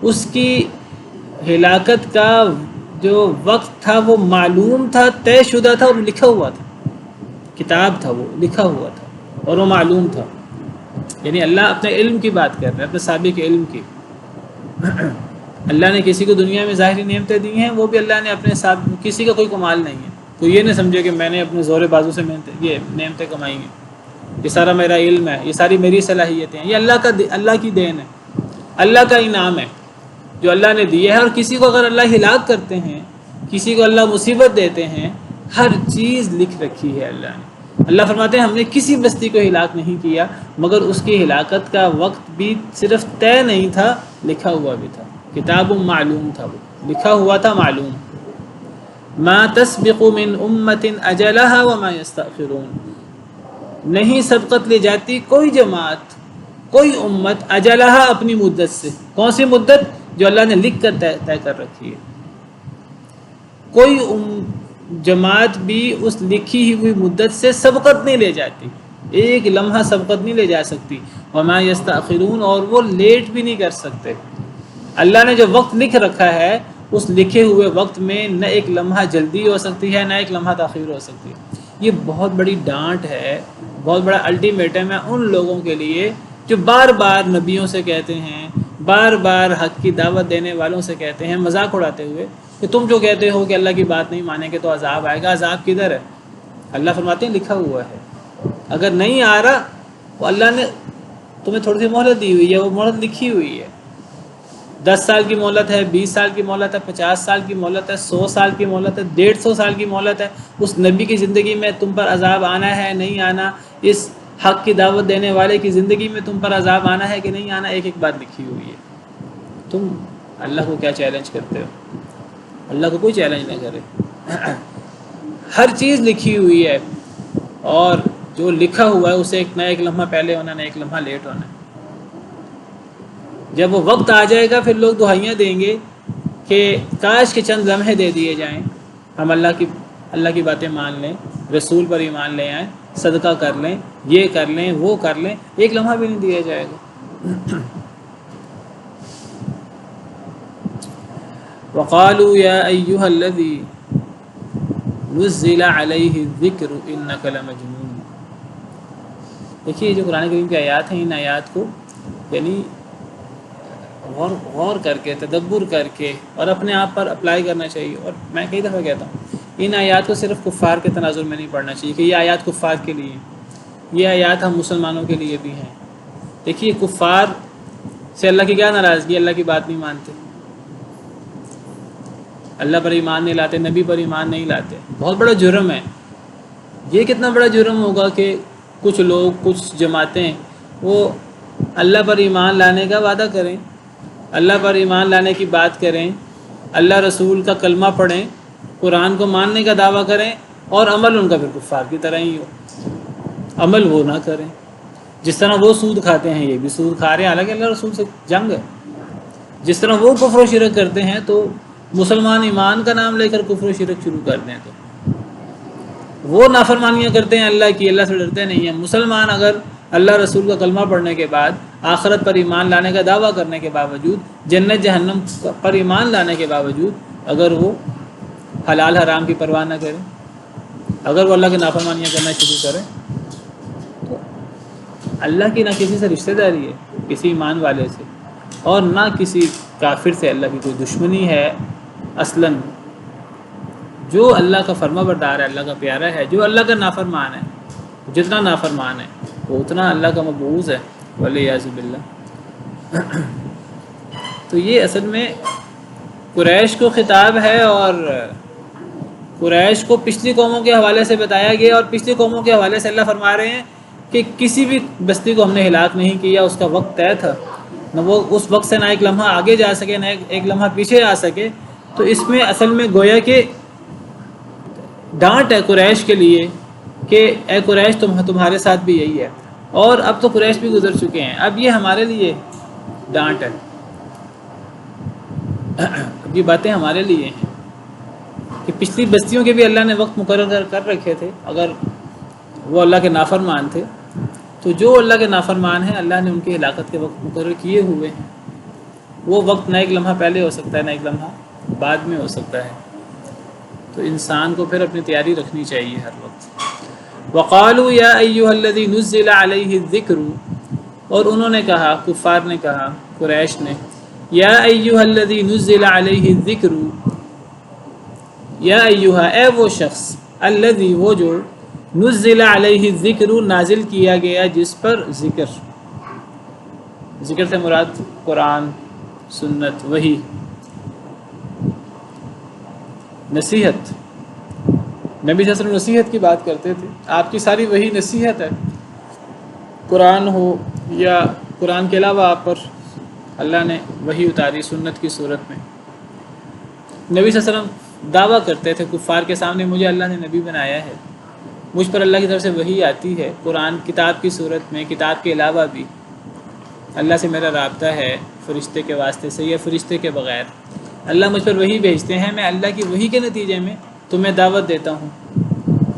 اس کی ہلاکت کا جو وقت تھا وہ معلوم تھا، طے شدہ تھا، اور لکھا ہوا تھا، کتاب تھا، وہ لکھا ہوا تھا اور وہ معلوم تھا۔ یعنی اللہ اپنے علم کی بات کر رہے ہیں، اپنے سابق علم کی۔ اللہ نے کسی کو دنیا میں ظاہری نعمتیں دی ہیں، وہ بھی اللہ نے اپنے ساتھ، کسی کا کوئی کمال نہیں ہے، تو یہ نہ سمجھے کہ میں نے اپنے زور بازو سے یہ نعمتیں کمائی ہیں، یہ سارا میرا علم ہے، یہ ساری میری صلاحیتیں ہیں، یہ اللہ کی دین ہے، اللہ کا انعام ہے جو اللہ نے دی ہے۔ اور کسی کو اگر اللہ ہلاک کرتے ہیں، کسی کو اللہ مصیبت دیتے ہیں، ہر چیز لکھ رکھی ہے اللہ نے۔ اللہ فرماتے ہیں ہم نے کسی بستی کو ہلاک نہیں کیا مگر اس کی ہلاکت کا وقت بھی صرف طے نہیں تھا، لکھا ہوا بھی تھا، کتاب معلوم تھا، وہ لکھا ہوا تھا، معلوم۔ ما تسبق من امت اجلها وما يستأخرون، نہیں سبقت لے جاتی کوئی جماعت، کوئی امت اجلہا اپنی مدت سے، کون سی مدت؟ جو اللہ نے لکھ کر طے کر رکھی ہے۔ کوئی جماعت بھی اس لکھی ہوئی مدت سے سبقت نہیں لے جاتی، ایک لمحہ سبقت نہیں لے جا سکتی۔ وما یستأخرون، اور وہ لیٹ بھی نہیں کر سکتے۔ اللہ نے جو وقت لکھ رکھا ہے اس لکھے ہوئے وقت میں نہ ایک لمحہ جلدی ہو سکتی ہے نہ ایک لمحہ تاخیر ہو سکتی ہے۔ یہ بہت بڑی ڈانٹ ہے، بہت بڑا الٹیمیٹم ہے ان لوگوں کے لیے جو بار بار نبیوں سے کہتے ہیں، بار بار حق کی دعوت دینے والوں سے کہتے ہیں مذاق اڑاتے ہوئے کہ تم جو کہتے ہو کہ اللہ کی بات نہیں مانیں گے تو عذاب آئے گا، عذاب کدھر ہے؟ اللہ فرماتے ہیں لکھا ہوا ہے، اگر نہیں آ رہا تو اللہ نے تمہیں تھوڑی سی مہلت دی ہوئی ہے، وہ مہلت لکھی ہوئی ہے۔ 10 سال کی مہلت ہے، 20 سال کی مہلت ہے، 50 سال کی مہلت ہے، 100 سال کی مہلت ہے، 150 سال کی مہلت ہے۔ اس نبی کی زندگی میں تم پر عذاب آنا ہے نہیں آنا، اس حق کی دعوت دینے والے کی زندگی میں تم پر عذاب آنا ہے کہ نہیں آنا، ایک ایک بات لکھی ہوئی ہے۔ تم اللہ کو کیا چیلنج کرتے ہو؟ اللہ کو کوئی چیلنج نہ کرے، ہر چیز لکھی ہوئی ہے، اور جو لکھا ہوا ہے اسے ایک نہ ایک لمحہ پہلے ہونا، نہ ایک لمحہ لیٹ ہونا ہے۔ جب وہ وقت آ جائے گا پھر لوگ دہائیاں دیں گے کہ کاش کے چند لمحے دے دیے جائیں، ہم اللہ کی باتیں مان لیں، رسول پر ایمان لے آئیں، صدقہ کر لیں، یہ کر لیں وہ کر لیں، ایک لمحہ بھی نہیں دیا جائے گا۔ وقالوا یا ایھا الذی نزل علیہ الذکر انک لمجنون۔ دیکھیے جو قرآن کریم کی آیات ہیں، ان آیات کو یعنی غور کر کے، تدبر کر کے اور اپنے آپ پر اپلائی کرنا چاہیے۔ اور میں کئی دفعہ کہتا ہوں ان آیات کو صرف کفار کے تناظر میں نہیں پڑھنا چاہیے کہ یہ آیات کفار کے لیے، یہ آیات ہم مسلمانوں کے لیے بھی ہیں۔ دیکھیے کفار سے اللہ کی کیا ناراضگی، اللہ کی بات نہیں مانتے، اللہ پر ایمان نہیں لاتے، نبی پر ایمان نہیں لاتے، بہت بڑا جرم ہے۔ یہ کتنا بڑا جرم ہوگا کہ کچھ لوگ، کچھ جماعتیں وہ اللہ پر ایمان لانے کا وعدہ کریں، اللہ پر ایمان لانے کی بات کریں، اللہ رسول کا کلمہ پڑھیں، قرآن کو ماننے کا دعویٰ کریں، اور عمل ان کا پھر کفار کی طرح ہی ہو، عمل وہ نہ کریں۔ جس طرح وہ سود کھاتے ہیں یہ بھی سود کھا رہے ہیں، حالانکہ اللہ رسول سے جنگ ہے۔ جس طرح وہ کفر و شرک کرتے ہیں تو مسلمان ایمان کا نام لے کر کفر و شرک شروع کر دیں تو وہ نافرمانیاں کرتے ہیں اللہ کی، اللہ سے ڈرتے نہیں ہیں۔ مسلمان اگر اللہ رسول کا کلمہ پڑھنے کے بعد، آخرت پر ایمان لانے کا دعویٰ کرنے کے باوجود، جنت جہنم پر ایمان لانے کے باوجود اگر وہ حلال حرام کی پرواہ نہ کرے، اگر وہ اللہ کی نافرمانیاں کرنا شروع کرے، تو اللہ کی نہ کسی سے رشتہ داری ہے، کسی ایمان والے سے، اور نہ کسی کافر سے اللہ کی کوئی دشمنی ہے۔ اصلاً جو اللہ کا فرما بردار ہے، اللہ کا پیارا ہے، جو اللہ کا نافرمان ہے، جتنا نافرمان ہے وہ اتنا اللہ کا مبغوض ہے، والعیاذ باللہ۔ تو یہ اصل میں قریش کو خطاب ہے، اور قریش کو پچھلی قوموں کے حوالے سے بتایا گیا، اور پچھلی قوموں کے حوالے سے اللہ فرما رہے ہیں کہ کسی بھی بستی کو ہم نے ہلاک نہیں کیا، اس کا وقت طے تھا، نہ وہ اس وقت سے نہ ایک لمحہ آگے جا سکے نہ ایک لمحہ پیچھے آ سکے۔ تو اس میں اصل میں گویا کہ ڈانٹ ہے قریش کے لیے کہ اے قریش تمہارے ساتھ بھی یہی ہے، اور اب تو قریش بھی گزر چکے ہیں، اب یہ ہمارے لیے ڈانٹ ہے، اب یہ باتیں ہمارے لیے ہیں کہ پچھلی بستیوں کے بھی اللہ نے وقت مقرر کر رکھے تھے، اگر وہ اللہ کے نافرمان تھے تو جو اللہ کے نافرمان ہیں اللہ نے ان کی ہلاکت کے وقت مقرر کیے ہوئے ہیں۔ وہ وقت نہ ایک لمحہ پہلے ہو سکتا ہے نہ ایک لمحہ بعد میں ہو سکتا ہے، تو انسان کو پھر اپنی تیاری رکھنی چاہیے ہر وقت۔ وقالوا یا ایھا الذی نزل علیہ الذکر، اور انہوں نے کہا، کفار نے کہا، قریش نے، یا ایھا الذی نزل علیہ الذکر، یا ایھا، اے وہ شخص، الذی، وہ جو، نزل علیہ الذکر، نازل کیا گیا جس پر ذکر، ذکر سے مراد قرآن، سنت، وحی، نصیحت۔ نبی صلی اللہ علیہ وسلم نصیحت کی بات کرتے تھے، آپ کی ساری وحی نصیحت ہے، قرآن ہو یا قرآن کے علاوہ آپ پر اللہ نے وحی اتاری سنت کی صورت میں۔ نبی صلی اللہ علیہ وسلم دعویٰ کرتے تھے کفار کے سامنے مجھے اللہ نے نبی بنایا ہے، مجھ پر اللہ کی طرف سے وحی آتی ہے، قرآن کتاب کی صورت میں، کتاب کے علاوہ بھی اللہ سے میرا رابطہ ہے فرشتے کے واسطے سے یا فرشتے کے بغیر، اللہ مجھ پر وحی بھیجتے ہیں، میں اللہ کی وحی کے نتیجے میں تمہیں دعوت دیتا ہوں،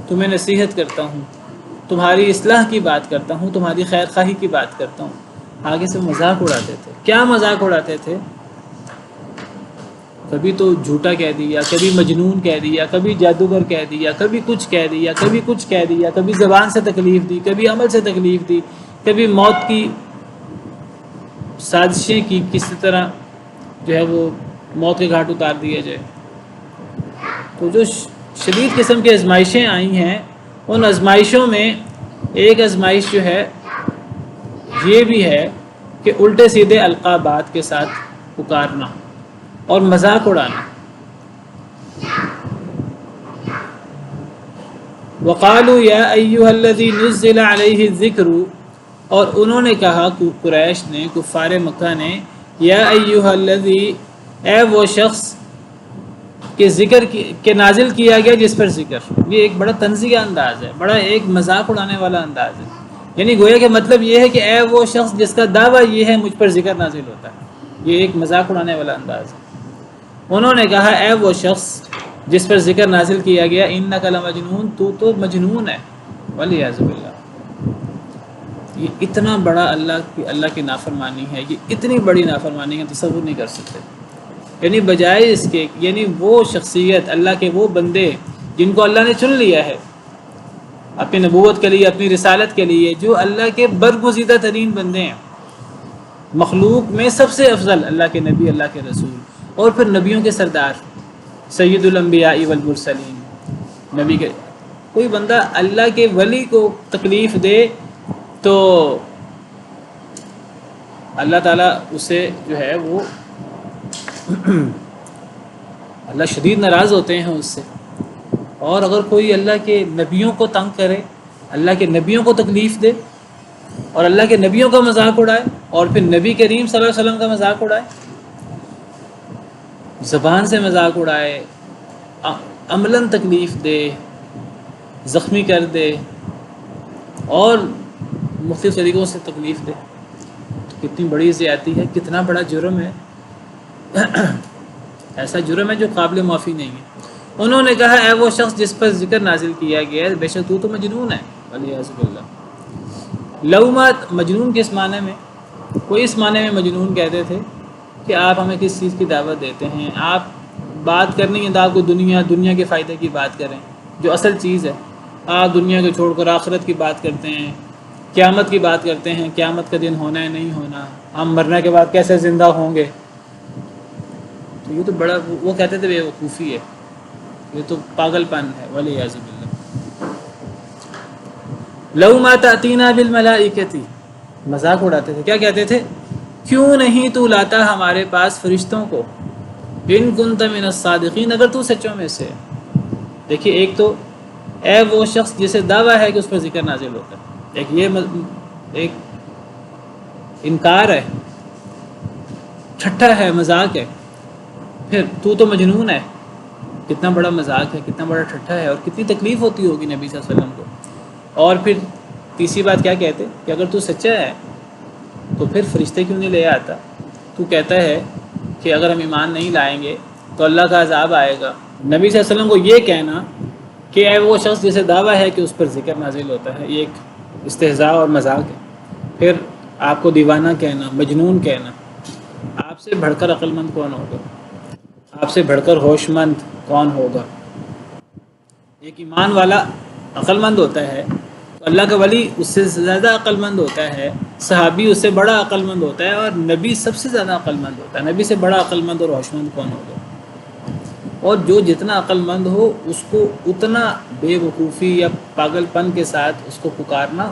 تمہیں نصیحت کرتا ہوں، تمہاری اصلاح کی بات کرتا ہوں، تمہاری خیر خواہی کی بات کرتا ہوں۔ آگے سے مذاق اڑاتے تھے۔ کیا مذاق اڑاتے تھے؟ کبھی تو جھوٹا کہہ دیا، کبھی مجنون کہہ دیا، کبھی جادوگر کہہ دیا، کبھی کچھ کہہ دیا، کبھی کچھ کہہ دیا، کبھی زبان سے تکلیف دی، کبھی عمل سے تکلیف دی، کبھی موت کی سازشیں کی، کسی طرح جو ہے وہ موت کے گھاٹ اتار دیا جائے۔ تو جو شدید قسم کی آزمائشیں آئی ہیں، ان آزمائشوں میں ایک آزمائش جو ہے یہ بھی ہے کہ الٹے سیدھے القابات کے ساتھ پکارنا اور مذاق اڑانا۔ وقالوا یا ایھا الذی نزل علیہ الذکر، اور انہوں نے کہا، قریش نے، کفار مکہ نے، یا ایھا الذی، اے وہ شخص کہ ذکر کے نازل کیا گیا جس پر ذکر۔ یہ ایک بڑا طنزیہ انداز ہے، بڑا ایک مذاق اڑانے والا انداز ہے، یعنی گویا کہ مطلب یہ ہے کہ اے وہ شخص جس کا دعویٰ یہ ہے مجھ پر ذکر نازل ہوتا ہے، یہ ایک مذاق اڑانے والا انداز ہے۔ انہوں نے کہا اے وہ شخص جس پر ذکر نازل کیا گیا، انک لمجنون، تو مجنون ہے، والعیاذ باللہ۔ یہ اتنا بڑا اللہ کی نافرمانی ہے، یہ اتنی بڑی نافرمانی ہے تصور نہیں کر سکتے۔ یعنی بجائے اس کے، یعنی وہ شخصیت، اللہ کے وہ بندے جن کو اللہ نے چن لیا ہے اپنی نبوت کے لیے، اپنی رسالت کے لیے، جو اللہ کے برگزیدہ ترین بندے ہیں، مخلوق میں سب سے افضل اللہ کے نبی، اللہ کے رسول، اور پھر نبیوں کے سردار، سید الانبیاء والمرسلین، نبی کے کوئی بندہ اللہ کے ولی کو تکلیف دے تو اللہ تعالیٰ اسے جو ہے وہ اللہ شدید ناراض ہوتے ہیں اس سے۔ اور اگر کوئی اللہ کے نبیوں کو تنگ کرے، اللہ کے نبیوں کو تکلیف دے اور اللہ کے نبیوں کا مذاق اڑائے اور پھر نبی کریم صلی اللہ علیہ وسلم کا مذاق اڑائے، زبان سے مذاق اڑائے، عملاً تکلیف دے، زخمی کر دے اور مختلف طریقوں سے تکلیف دے، تو کتنی بڑی زیادتی ہے، کتنا بڑا جرم ہے، ایسا جرم ہے جو قابل معافی نہیں ہے۔ انہوں نے کہا اے وہ شخص جس پر ذکر نازل کیا گیا ہے، بے شک تو مجنون ہے، والعیاذ باللہ۔ لومات مجنون کس معنی میں؟ کوئی اس معنی میں مجنون کہتے تھے کہ آپ ہمیں کس چیز کی دعوت دیتے ہیں، آپ بات کرنی ہے تو آپ کو دنیا کے فائدے کی بات کریں، جو اصل چیز ہے۔ آپ دنیا کو چھوڑ کر آخرت کی بات کرتے ہیں، قیامت کی بات کرتے ہیں، قیامت کا دن ہونا ہے نہیں ہونا، ہم مرنے کے بعد کیسے زندہ ہوں گے۔ تو یہ تو بڑا، وہ کہتے تھے بے وقوفی ہے، یہ تو پاگل پن ہے، والعیاذ باللہ۔ لو ما تأتینا بالملائکۃ، مذاق اڑاتے تھے، کیا کہتے تھے؟ کیوں نہیں تو لاتا ہمارے پاس فرشتوں کو، ان کنت من الصادقین، اگر تو سچوں میں سے۔ دیکھیے، ایک تو اے وہ شخص جسے دعویٰ ہے کہ اس پر ذکر نازل ہوتا ہے، ایک انکار ہے، ٹھٹھا ہے، مذاق ہے۔ پھر تو مجنون ہے، کتنا بڑا مذاق ہے، کتنا بڑا ٹھٹھا ہے، اور کتنی تکلیف ہوتی ہوگی نبی صلی اللہ علیہ وسلم کو۔ اور پھر تیسری بات کیا کہتے کہ اگر تو سچا ہے تو پھر فرشتے کیوں نہیں لے آتا؟ تو کہتا ہے کہ اگر ہم ایمان نہیں لائیں گے تو اللہ کا عذاب آئے گا۔ نبی صلی اللہ علیہ وسلم کو یہ کہنا کہ اے وہ شخص جسے دعویٰ ہے کہ اس پر ذکر نازل ہوتا ہے، یہ ایک استہزاء اور مذاق ہے۔ پھر آپ کو دیوانہ کہنا، مجنون کہنا، آپ سے بڑھ کر عقل مند کون ہوگا؟ آپ سے بڑھ کر ہوش مند کون ہوگا؟ ایک ایمان والا عقل مند ہوتا ہے تو اللہ کا ولی اس سے زیادہ عقل مند ہوتا ہے، صحابی اس سے بڑا عقل مند ہوتا ہے، اور نبی سب سے زیادہ عقل مند ہوتا ہے۔ نبی سے بڑا عقل مند اور ہوش مند کون ہوگا؟ اور جو جتنا عقل مند ہو اس کو اتنا بے وقوفی یا پاگل پن کے ساتھ اس کو پکارنا۔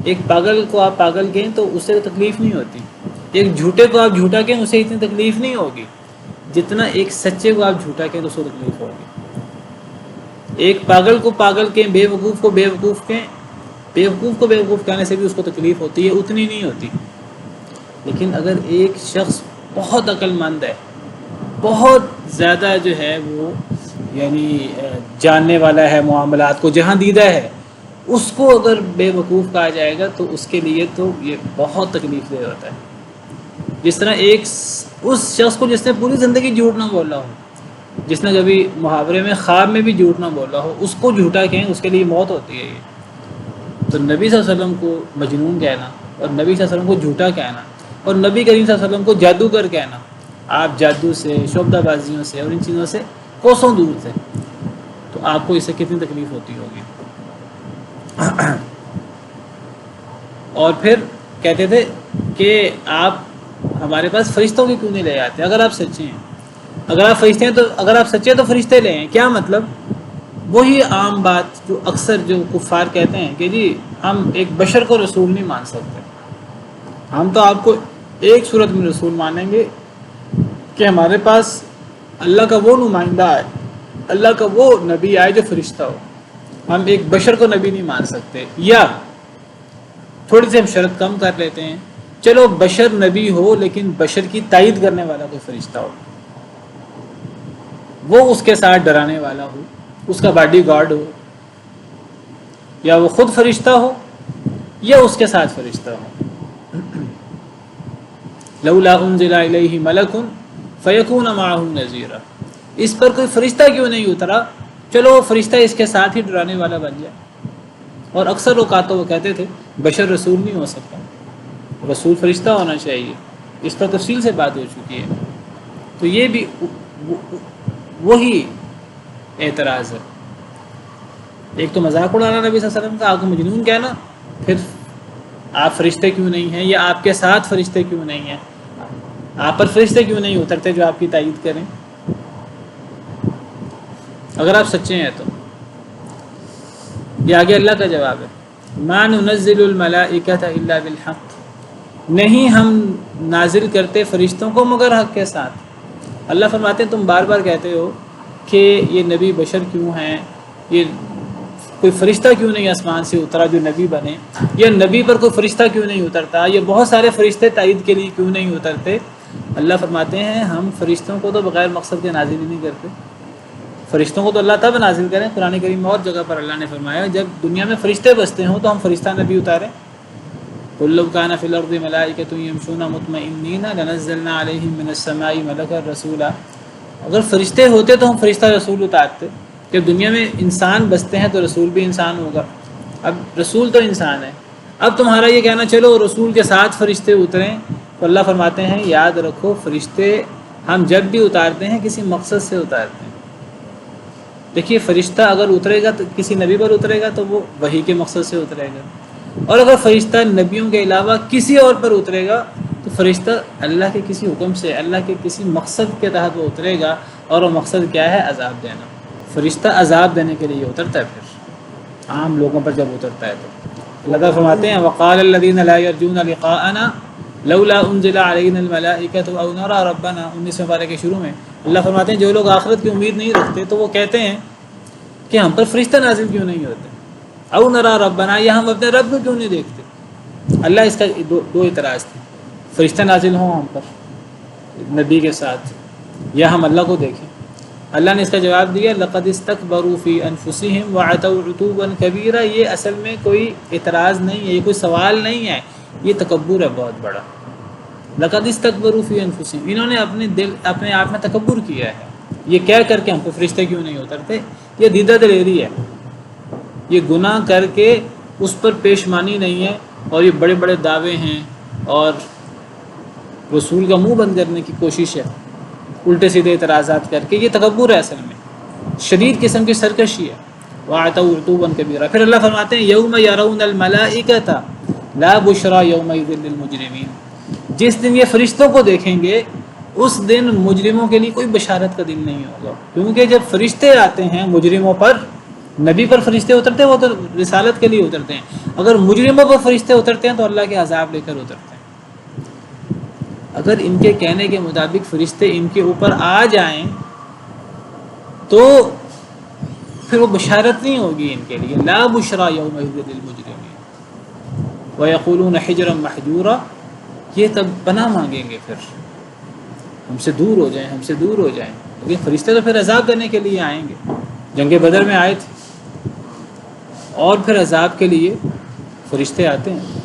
ایک پاگل کو آپ پاگل کہیں تو اس سے تکلیف نہیں ہوتی، ایک جھوٹے کو آپ جھوٹا کہیں اسے اتنی تکلیف نہیں ہوگی جتنا ایک سچے کو آپ جھوٹا کہیں تو اس کو تکلیف ہوگی۔ ایک پاگل کو پاگل کہیں، بے وقوف کو بے وقوف کہیں، بے وقوف کو بے وقوف کہنے سے بھی اس کو تکلیف ہوتی ہے، اتنی نہیں ہوتی۔ لیکن اگر ایک شخص بہت عقل مند ہے، بہت زیادہ جو ہے وہ یعنی جاننے والا ہے معاملات کو، جہاں دیدہ ہے، اس کو اگر بے وقوف کہا جائے گا تو اس کے لیے تو یہ بہت تکلیف دہ ہوتا ہے۔ جس طرح اس شخص کو جس نے پوری زندگی جھوٹ نہ بولا ہو، جس نے کبھی محاورے میں خواب میں بھی جھوٹ نہ بولا ہو، اس کو جھوٹا کہیں، اس کے لیے موت ہوتی ہے یہ۔ تو نبی صلی اللہ علیہ وسلم کو مجنون کہنا، اور نبی صلی اللہ علیہ وسلم کو جھوٹا کہنا، اور نبی کریم صلی اللہ علیہ وسلم کو جادوگر کہنا، آپ جادو سے، شعبدہ بازیوں سے اور ان چیزوں سے کوسوں دور تھے، تو آپ کو اس سے کتنی تکلیف ہوتی ہوگی۔ اور پھر کہتے تھے کہ آپ ہمارے پاس فرشتوں کی کیوں نہیں لے آتے اگر آپ سچے ہیں؟ اگر آپ سچے ہیں تو فرشتے لے آئیں۔ کیا مطلب؟ وہی عام بات جو اکثر جو کفار کہتے ہیں کہ جی ہم ایک بشر کو رسول نہیں مان سکتے، ہم تو آپ کو ایک صورت میں رسول مانیں گے کہ ہمارے پاس اللہ کا وہ نمائندہ ہے، اللہ کا وہ نبی آئے جو فرشتہ ہو، ہم ایک بشر کو نبی نہیں مان سکتے۔ یا تھوڑی سی ہم شرط کم کر لیتے ہیں، چلو بشر نبی ہو لیکن بشر کی تائید کرنے والا کوئی فرشتہ ہو، وہ اس کے ساتھ ڈرانے والا ہو، اس کا باڈی گارڈ ہو، یا وہ خود فرشتہ ہو یا اس کے ساتھ فرشتہ ہو۔ لولا انزل الیہ ملک فیکون معہ نذیرا، اس پر کوئی فرشتہ کیوں نہیں اترا، چلو وہ فرشتہ اس کے ساتھ ہی ڈرانے والا بن جائے۔ اور اکثر اوقات تو وہ کہتے تھے بشر رسول نہیں ہو سکتا، رسول فرشتہ ہونا چاہیے، اس پر تفصیل سے بات ہو چکی ہے۔ تو یہ بھی وہی اعتراض ہے، ایک تو مذاق اڑانا نبی صلی اللہ علیہ وسلم کا، آپ کو مجنون کہنا، پھر آپ فرشتے کیوں نہیں ہیں، یا آپ کے ساتھ فرشتے کیوں نہیں ہیں، آپ پر فرشتے کیوں نہیں اترتے جو آپ کی تائید کریں اگر آپ سچے ہیں تو۔ یہ آگے اللہ کا جواب ہے، ما ننزل الملائکۃ الا بالحق، نہیں ہم نازل کرتے فرشتوں کو مگر حق کے ساتھ۔ اللہ فرماتے ہیں تم بار بار کہتے ہو کہ یہ نبی بشر کیوں ہیں، یہ کوئی فرشتہ کیوں نہیں آسمان سے اترا جو نبی بنے، یا نبی پر کوئی فرشتہ کیوں نہیں اترتا، یہ بہت سارے فرشتے تائید کے لیے کیوں نہیں اترتے۔ اللہ فرماتے ہیں ہم فرشتوں کو تو بغیر مقصد کے نازل ہی نہیں کرتے، فرشتوں کو تو اللہ تب نازل کریں، قرآن کریم میں اور جگہ پر اللہ نے فرمایا جب دنیا میں فرشتے بستے ہوں تو ہم فرشتہ نبی اتاریں۔ قُل لَوْ كَانَ فِي الْأَرْضِ مَلَائِكَةٌ يَمْشُونَ مُطْمَئِنِّينَ لَنَزَّلْنَا عَلَيْهِم مِّنَ السَّمَاءِ مَلَكًا رَسُولًا، اگر فرشتے ہوتے تو ہم فرشتہ رسول اتارتے، جب دنیا میں انسان بستے ہیں تو رسول بھی انسان ہوگا، اب رسول تو انسان ہے۔ اب تمہارا یہ کہنا چلو رسول کے ساتھ فرشتے اتریں، تو اللہ فرماتے ہیں یاد رکھو فرشتے ہم جب بھی اتارتے ہیں کسی مقصد سے اتارتے ہیں۔ دیکھیے فرشتہ اگر اترے گا تو کسی نبی پر اترے گا تو وہ وحی کے مقصد سے اترے گا، اور اگر فرشتہ نبیوں کے علاوہ کسی اور پر اترے گا تو فرشتہ اللہ کے کسی حکم سے، اللہ کے کسی مقصد کے تحت وہ اترے گا، اور وہ مقصد کیا ہے؟ عذاب دینا۔ فرشتہ عذاب دینے کے لیے اترتا ہے، پھر عام لوگوں پر جب اترتا ہے تو اللہ تعالیٰ فرماتے ہیں وقال الذین لا یرجون لقاءنا لولا انزل علینا الملائکۃ او نری ربنا، 19 پارے کے شروع میں اللہ فرماتے ہیں جو لوگ آخرت کی امید نہیں رکھتے تو وہ کہتے ہیں کہ ہم پر فرشتہ نازل کیوں نہیں ہوتے، او نری ربنا، یا ہم اپنے رب کو کیوں نہیں دیکھتے۔ اللہ اس کا دو اعتراض تھے، فرشتہ نازل ہوں ہم پر نبی کے ساتھ، یا ہم اللہ کو دیکھیں۔ اللہ نے اس کا جواب دیا لقد استکبروا فی انفسہم وعتوا عتوا کبیرا، یہ اصل میں کوئی اعتراض نہیں ہے، یہ کوئی سوال نہیں ہے، یہ تکبر ہے بہت بڑا۔ لقد استکبروا فی انفسہم، انہوں نے اپنے آپ میں تکبر کیا ہے، یہ کہہ کر کے ہم پہ فرشتے کیوں نہیں اترتے، یہ دیدہ دلیری ہے، یہ گناہ کر کے اس پر پیشمانی نہیں ہے، اور یہ بڑے بڑے دعوے ہیں اور رسول کا منہ بند کرنے کی کوشش ہے الٹے سیدھے اعتراضات کر کے، یہ تکبر ہے اصل میں، شدید قسم کی سرکشی ہے۔ وَعَتَوْا عُتُوًّا كَبِيرًا، پھر اللہ فرماتے ہیں یوم یرون الملائکۃ لا بشری یومئذ للمجرمین، جس دن یہ فرشتوں کو دیکھیں گے اس دن مجرموں کے لیے کوئی بشارت کا دن نہیں ہوگا، کیونکہ جب فرشتے آتے ہیں مجرموں پر، نبی پر فرشتے اترتے ہیں وہ تو رسالت کے لیے اترتے ہیں، اگر مجرموں پر فرشتے اترتے ہیں تو اللہ کے عذاب لے کر اترتے ہیں۔ اگر ان کے کہنے کے مطابق فرشتے ان کے اوپر آ جائیں تو پھر وہ بشارت نہیں ہوگی ان کے لیے، لا بشری یومئذ للمجرمین ویقولون حجرا محجورا، یہ تب پناہ مانگیں گے پھر ہم سے دور ہو جائیں، ہم سے دور ہو جائیں۔ لیکن فرشتے تو پھر عذاب دینے کے لیے آئیں گے. جنگ بدر میں آئے تھے اور پھر عذاب کے لیے فرشتے آتے ہیں,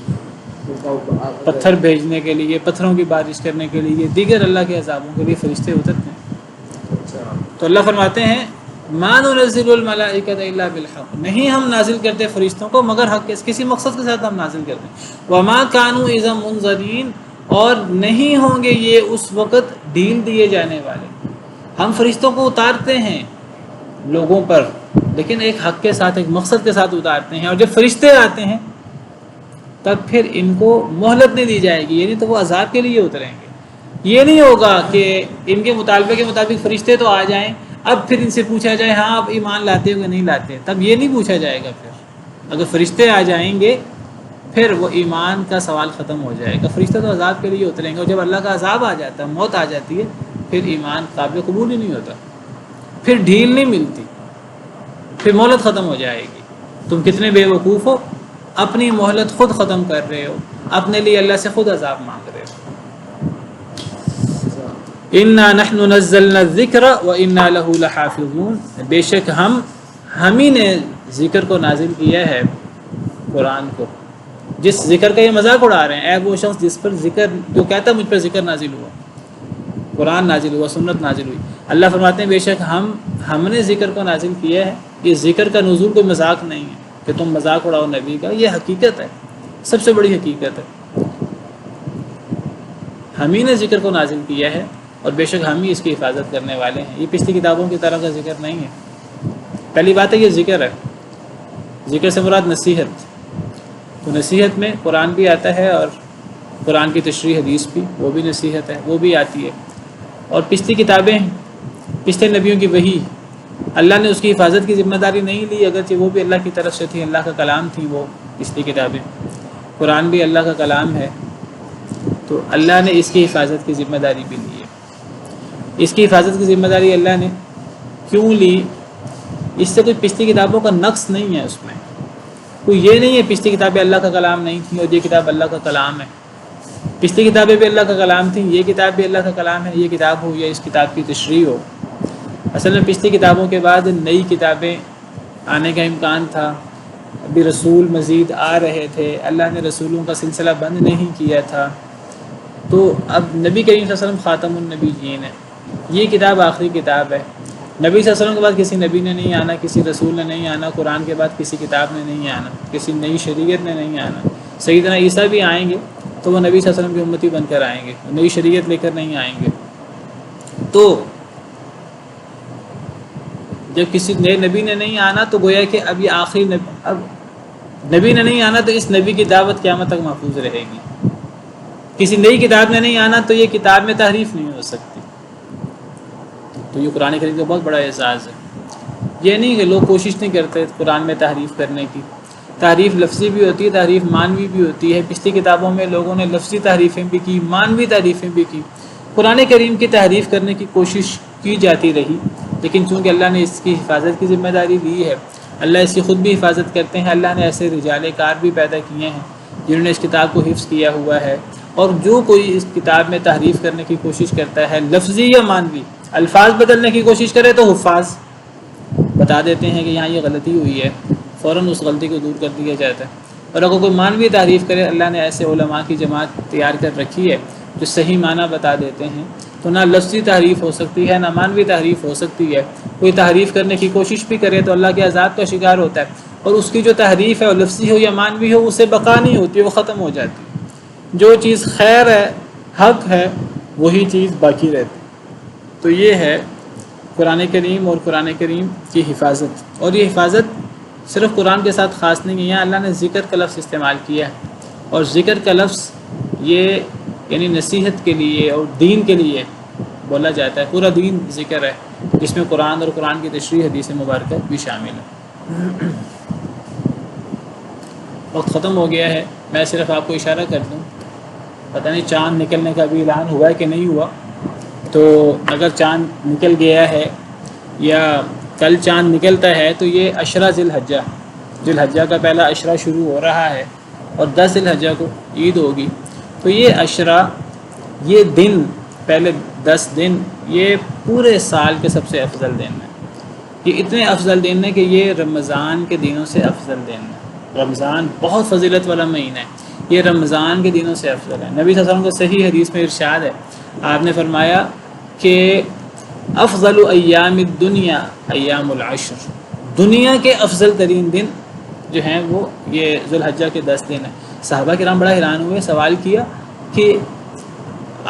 پتھر بھیجنے کے لیے, پتھروں کی بارش کرنے کے لیے, دیگر اللہ کے عذابوں کے لیے فرشتے اترتے ہیں. تو اللہ فرماتے ہیں ما ننزل الملائکۃ الا بالحق, نہیں ہم نازل کرتے فرشتوں کو مگر حق کے, کسی مقصد کے ساتھ ہم نازل کرتے ہیں. وما كانوا اذا منذرین, اور نہیں ہوں گے یہ اس وقت ڈھیل دیے جانے والے. ہم فرشتوں کو اتارتے ہیں لوگوں پر, لیکن ایک حق کے ساتھ, ایک مقصد کے ساتھ اتارتے ہیں, اور جب فرشتے آتے ہیں تب پھر ان کو مہلت نہیں دی جائے گی, یعنی تو وہ عذاب کے لیے اتریں گے. یہ نہیں ہوگا کہ ان کے مطالبے کے مطابق فرشتے تو آ جائیں, اب پھر ان سے پوچھا جائے ہاں آپ ایمان لاتے ہو کہ نہیں لاتے, تب یہ نہیں پوچھا جائے گا. پھر اگر فرشتے آ جائیں گے پھر وہ ایمان کا سوال ختم ہو جائے گا. فرشتے تو عذاب کے لیے اتریں گے, اور جب اللہ کا عذاب آ جاتا ہے, موت آ جاتی ہے, پھر ایمان قابل قبول ہی نہیں ہوتا, پھر ڈھیل نہیں ملتی, پھر مہلت ختم ہو جائے گی. تم کتنے بے وقوف ہو, اپنی مہلت خود ختم کر رہے ہو, اپنے لیے اللہ سے خود عذاب مانگ رہے ہو. انا نحن نزلنا الذکر وانا له لحافظون, بے شک ہم ہی نے ذکر کو نازل کیا ہے, قرآن کو. جس ذکر کا یہ مذاق اڑا رہے ہیں, اے وہ شخص جس پر ذکر, جو کہتا ہے مجھ پر ذکر نازل ہوا, قرآن نازل ہوا, سنت نازل ہوئی. اللہ فرماتے ہیں بے شک ہم نے ذکر کو نازل کیا ہے. یہ ذکر کا نزول کوئی مذاق نہیں ہے کہ تم مذاق اڑاؤ نبی کا, یہ حقیقت ہے, سب سے بڑی حقیقت ہے. ہم ہی نے ذکر کو نازل کیا ہے, اور بے شک ہم ہی اس کی حفاظت کرنے والے ہیں. یہ پچھلی کتابوں کی طرح کا ذکر نہیں ہے. پہلی بات ہے یہ ذکر ہے, ذکر سے مراد نصیحت. تو نصیحت میں قرآن بھی آتا ہے, اور قرآن کی تشریح حدیث بھی, وہ بھی نصیحت ہے, وہ بھی آتی ہے. اور پچھلی کتابیں, پچھلے نبیوں کی وحی, اللہ نے اس کی حفاظت کی ذمہ داری نہیں لی, اگرچہ وہ بھی اللہ کی طرف سے تھی, اللہ کا کلام تھی وہ پچھلی کتابیں. قرآن بھی اللہ کا کلام ہے, تو اللہ نے اس کی حفاظت کی ذمہ داری بھی لی ہے. اس کی حفاظت کی ذمہ داری اللہ نے کیوں لی؟ اس سے کوئی پچھلی کتابوں کا نقص نہیں ہے, اس میں کوئی یہ نہیں ہے پچھلی کتابیں اللہ کا کلام نہیں تھیں اور یہ کتاب اللہ کا کلام ہے. پچھلی کتابیں بھی اللہ کا کلام تھیں, یہ کتاب بھی اللہ کا کلام ہے. یہ کتاب ہو یا اس کتاب کی تشریح ہو, اصل میں پچھلی کتابوں کے بعد نئی کتابیں آنے کا امکان تھا. ابھی رسول مزید آ رہے تھے, اللہ نے رسولوں کا سلسلہ بند نہیں کیا تھا. تو اب نبی کریم صلی اللہ علیہ وسلم خاتم النبیین ہے, یہ کتاب آخری کتاب ہے. نبی صلی اللہ علیہ وسلم کے بعد کسی نبی نے نہیں آنا, کسی رسول نے نہیں آنا, قرآن کے بعد کسی کتاب نے نہیں آنا, کسی نئی شریعت نے نہیں آنا. سیدنا عیسیٰ بھی آئیں گے تو وہ نبی صلی اللہ علیہ وسلم کی امتی بن کر آئیں گے, نئی شریعت لے کر نہیں آئیں گے. تو جب کسی نئے نبی نے نہیں آنا تو گویا کہ اب یہ آخری نبی, اب نبی نے نہیں آنا تو اس نبی کی دعوت قیامت تک محفوظ رہے گی. کسی نئی کتاب نے نہیں آنا تو یہ کتاب میں تحریف نہیں ہو سکتی. تو یہ قرآن کریم کا بہت بڑا اعزاز ہے. یہ نہیں کہ لوگ کوشش نہیں کرتے قرآن میں تحریف کرنے کی. تحریف لفظی بھی ہوتی ہے, تحریف معنوی بھی ہوتی ہے. پچھلی کتابوں میں لوگوں نے لفظی تحریفیں بھی کی, معنوی تحریفیں بھی کی. قرآن کریم کی تحریف کرنے کی کوشش کی جاتی رہی, لیکن چونکہ اللہ نے اس کی حفاظت کی ذمہ داری لی ہے, اللہ اس کی خود بھی حفاظت کرتے ہیں. اللہ نے ایسے رجال کار بھی پیدا کیے ہیں جنہوں نے اس کتاب کو حفظ کیا ہوا ہے. اور جو کوئی اس کتاب میں تحریف کرنے کی کوشش کرتا ہے, لفظی یا معنوی, الفاظ بدلنے کی کوشش کرے, تو حفاظ بتا دیتے ہیں کہ یہاں یہ غلطی ہوئی ہے, فوراً اس غلطی کو دور کر دیا جاتا ہے. اور اگر کوئی معنوی تعریف کرے, اللہ نے ایسے علماء کی جماعت تیار کر رکھی ہے جو صحیح معنی بتا دیتے ہیں. تو نہ لفظی تحریف ہو سکتی ہے, نہ معنوی تحریف ہو سکتی ہے. کوئی تحریف کرنے کی کوشش بھی کرے تو اللہ کے عذاب کا شکار ہوتا ہے, اور اس کی جو تحریف ہے وہ لفظی ہو یا معنوی ہو, اسے بقا نہیں ہوتی, وہ ختم ہو جاتی. جو چیز خیر ہے, حق ہے, وہی چیز باقی رہتی. تو یہ ہے قرآن کریم اور قرآن کریم کی حفاظت. اور یہ حفاظت صرف قرآن کے ساتھ خاص نہیں ہے, یہاں اللہ نے ذکر کا لفظ استعمال کیا ہے, اور ذکر کا لفظ یہ یعنی نصیحت کے لیے اور دین کے لیے بولا جاتا ہے. پورا دین ذکر ہے, جس میں قرآن اور قرآن کی تشریح حدیث مبارکہ بھی شامل ہے. وقت ختم ہو گیا ہے, میں صرف آپ کو اشارہ کر دوں, پتہ نہیں چاند نکلنے کا بھی اعلان ہوا ہے کہ نہیں ہوا. تو اگر چاند نکل گیا ہے یا کل چاند نکلتا ہے تو یہ عشرہ ذی الحجہ کا پہلا عشرہ شروع ہو رہا ہے, اور 10 ذی الحجہ کو عید ہوگی. تو یہ عشرہ, یہ دن پہلے 10 دن یہ پورے سال کے سب سے افضل دن ہیں. یہ اتنے افضل دن ہیں کہ یہ رمضان کے دنوں سے افضل دن ہے. رمضان بہت فضیلت والا مہینہ ہے، یہ رمضان کے دنوں سے افضل ہے. نبی صلی اللہ علیہ وسلم کو صحیح حدیث میں ارشاد ہے، آپ نے فرمایا کہ افضل ایام الدنیا ایام العشر، دنیا کے افضل ترین دن جو ہیں وہ یہ ذوالحجہ کے 10 دن ہیں. صحابہ کرام بڑا حیران ہوئے، سوال کیا کہ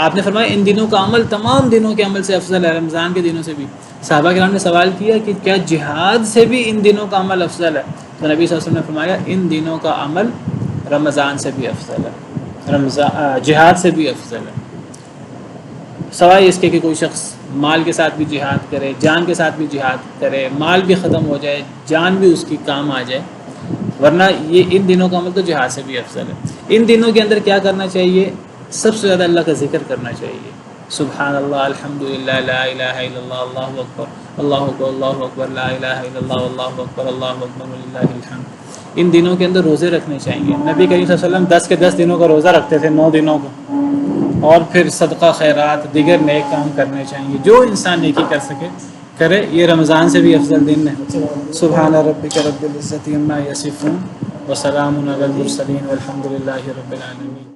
آپ نے فرمایا ان دنوں کا عمل تمام دنوں کے عمل سے افضل ہے، رمضان کے دنوں سے بھی. صحابہ کرام نے سوال کیا کہ کیا جہاد سے بھی ان دنوں کا عمل افضل ہے؟ تو نبی صلی اللہ علیہ وسلم نے فرمایا ان دنوں کا عمل رمضان سے بھی افضل ہے، جہاد سے بھی افضل ہے. سوائے اس کے کہ کوئی شخص مال کے ساتھ بھی جہاد کرے، جان کے ساتھ بھی جہاد کرے، مال بھی ختم ہو جائے، جان بھی اس کی کام آ جائے، ورنہ یہ ان دنوں کا عمل تو جہاد سے بھی افضل ہے. ان دنوں کے اندر کیا کرنا چاہیے؟ سب سے زیادہ اللہ کا ذکر کرنا چاہیے. سبحان اللہ، الحمدللہ، لا الہ الا اللہ، اللہ اکبر، اللہ اکبر، اللہ اکبر، لا الہ الا اللہ، اللہ اکبر، اللہ اکبر وللہ الحمد. ان دنوں کے اندر روزے رکھنے چاہیے. نبی کریم صلی اللہ علیہ وسلم 10 کے 10 دنوں کا روزہ رکھتے تھے، 9 دنوں کا. اور پھر صدقہ خیرات دیگر نیک کام کرنے چاہیے، جو انسان نیکی کر سکے کرے. یہ رمضان سے بھی افضل دن ہے. سبحان ربک رب العزۃ عما یصفون وسلام علی المرسلین والحمد للہ رب العالمین.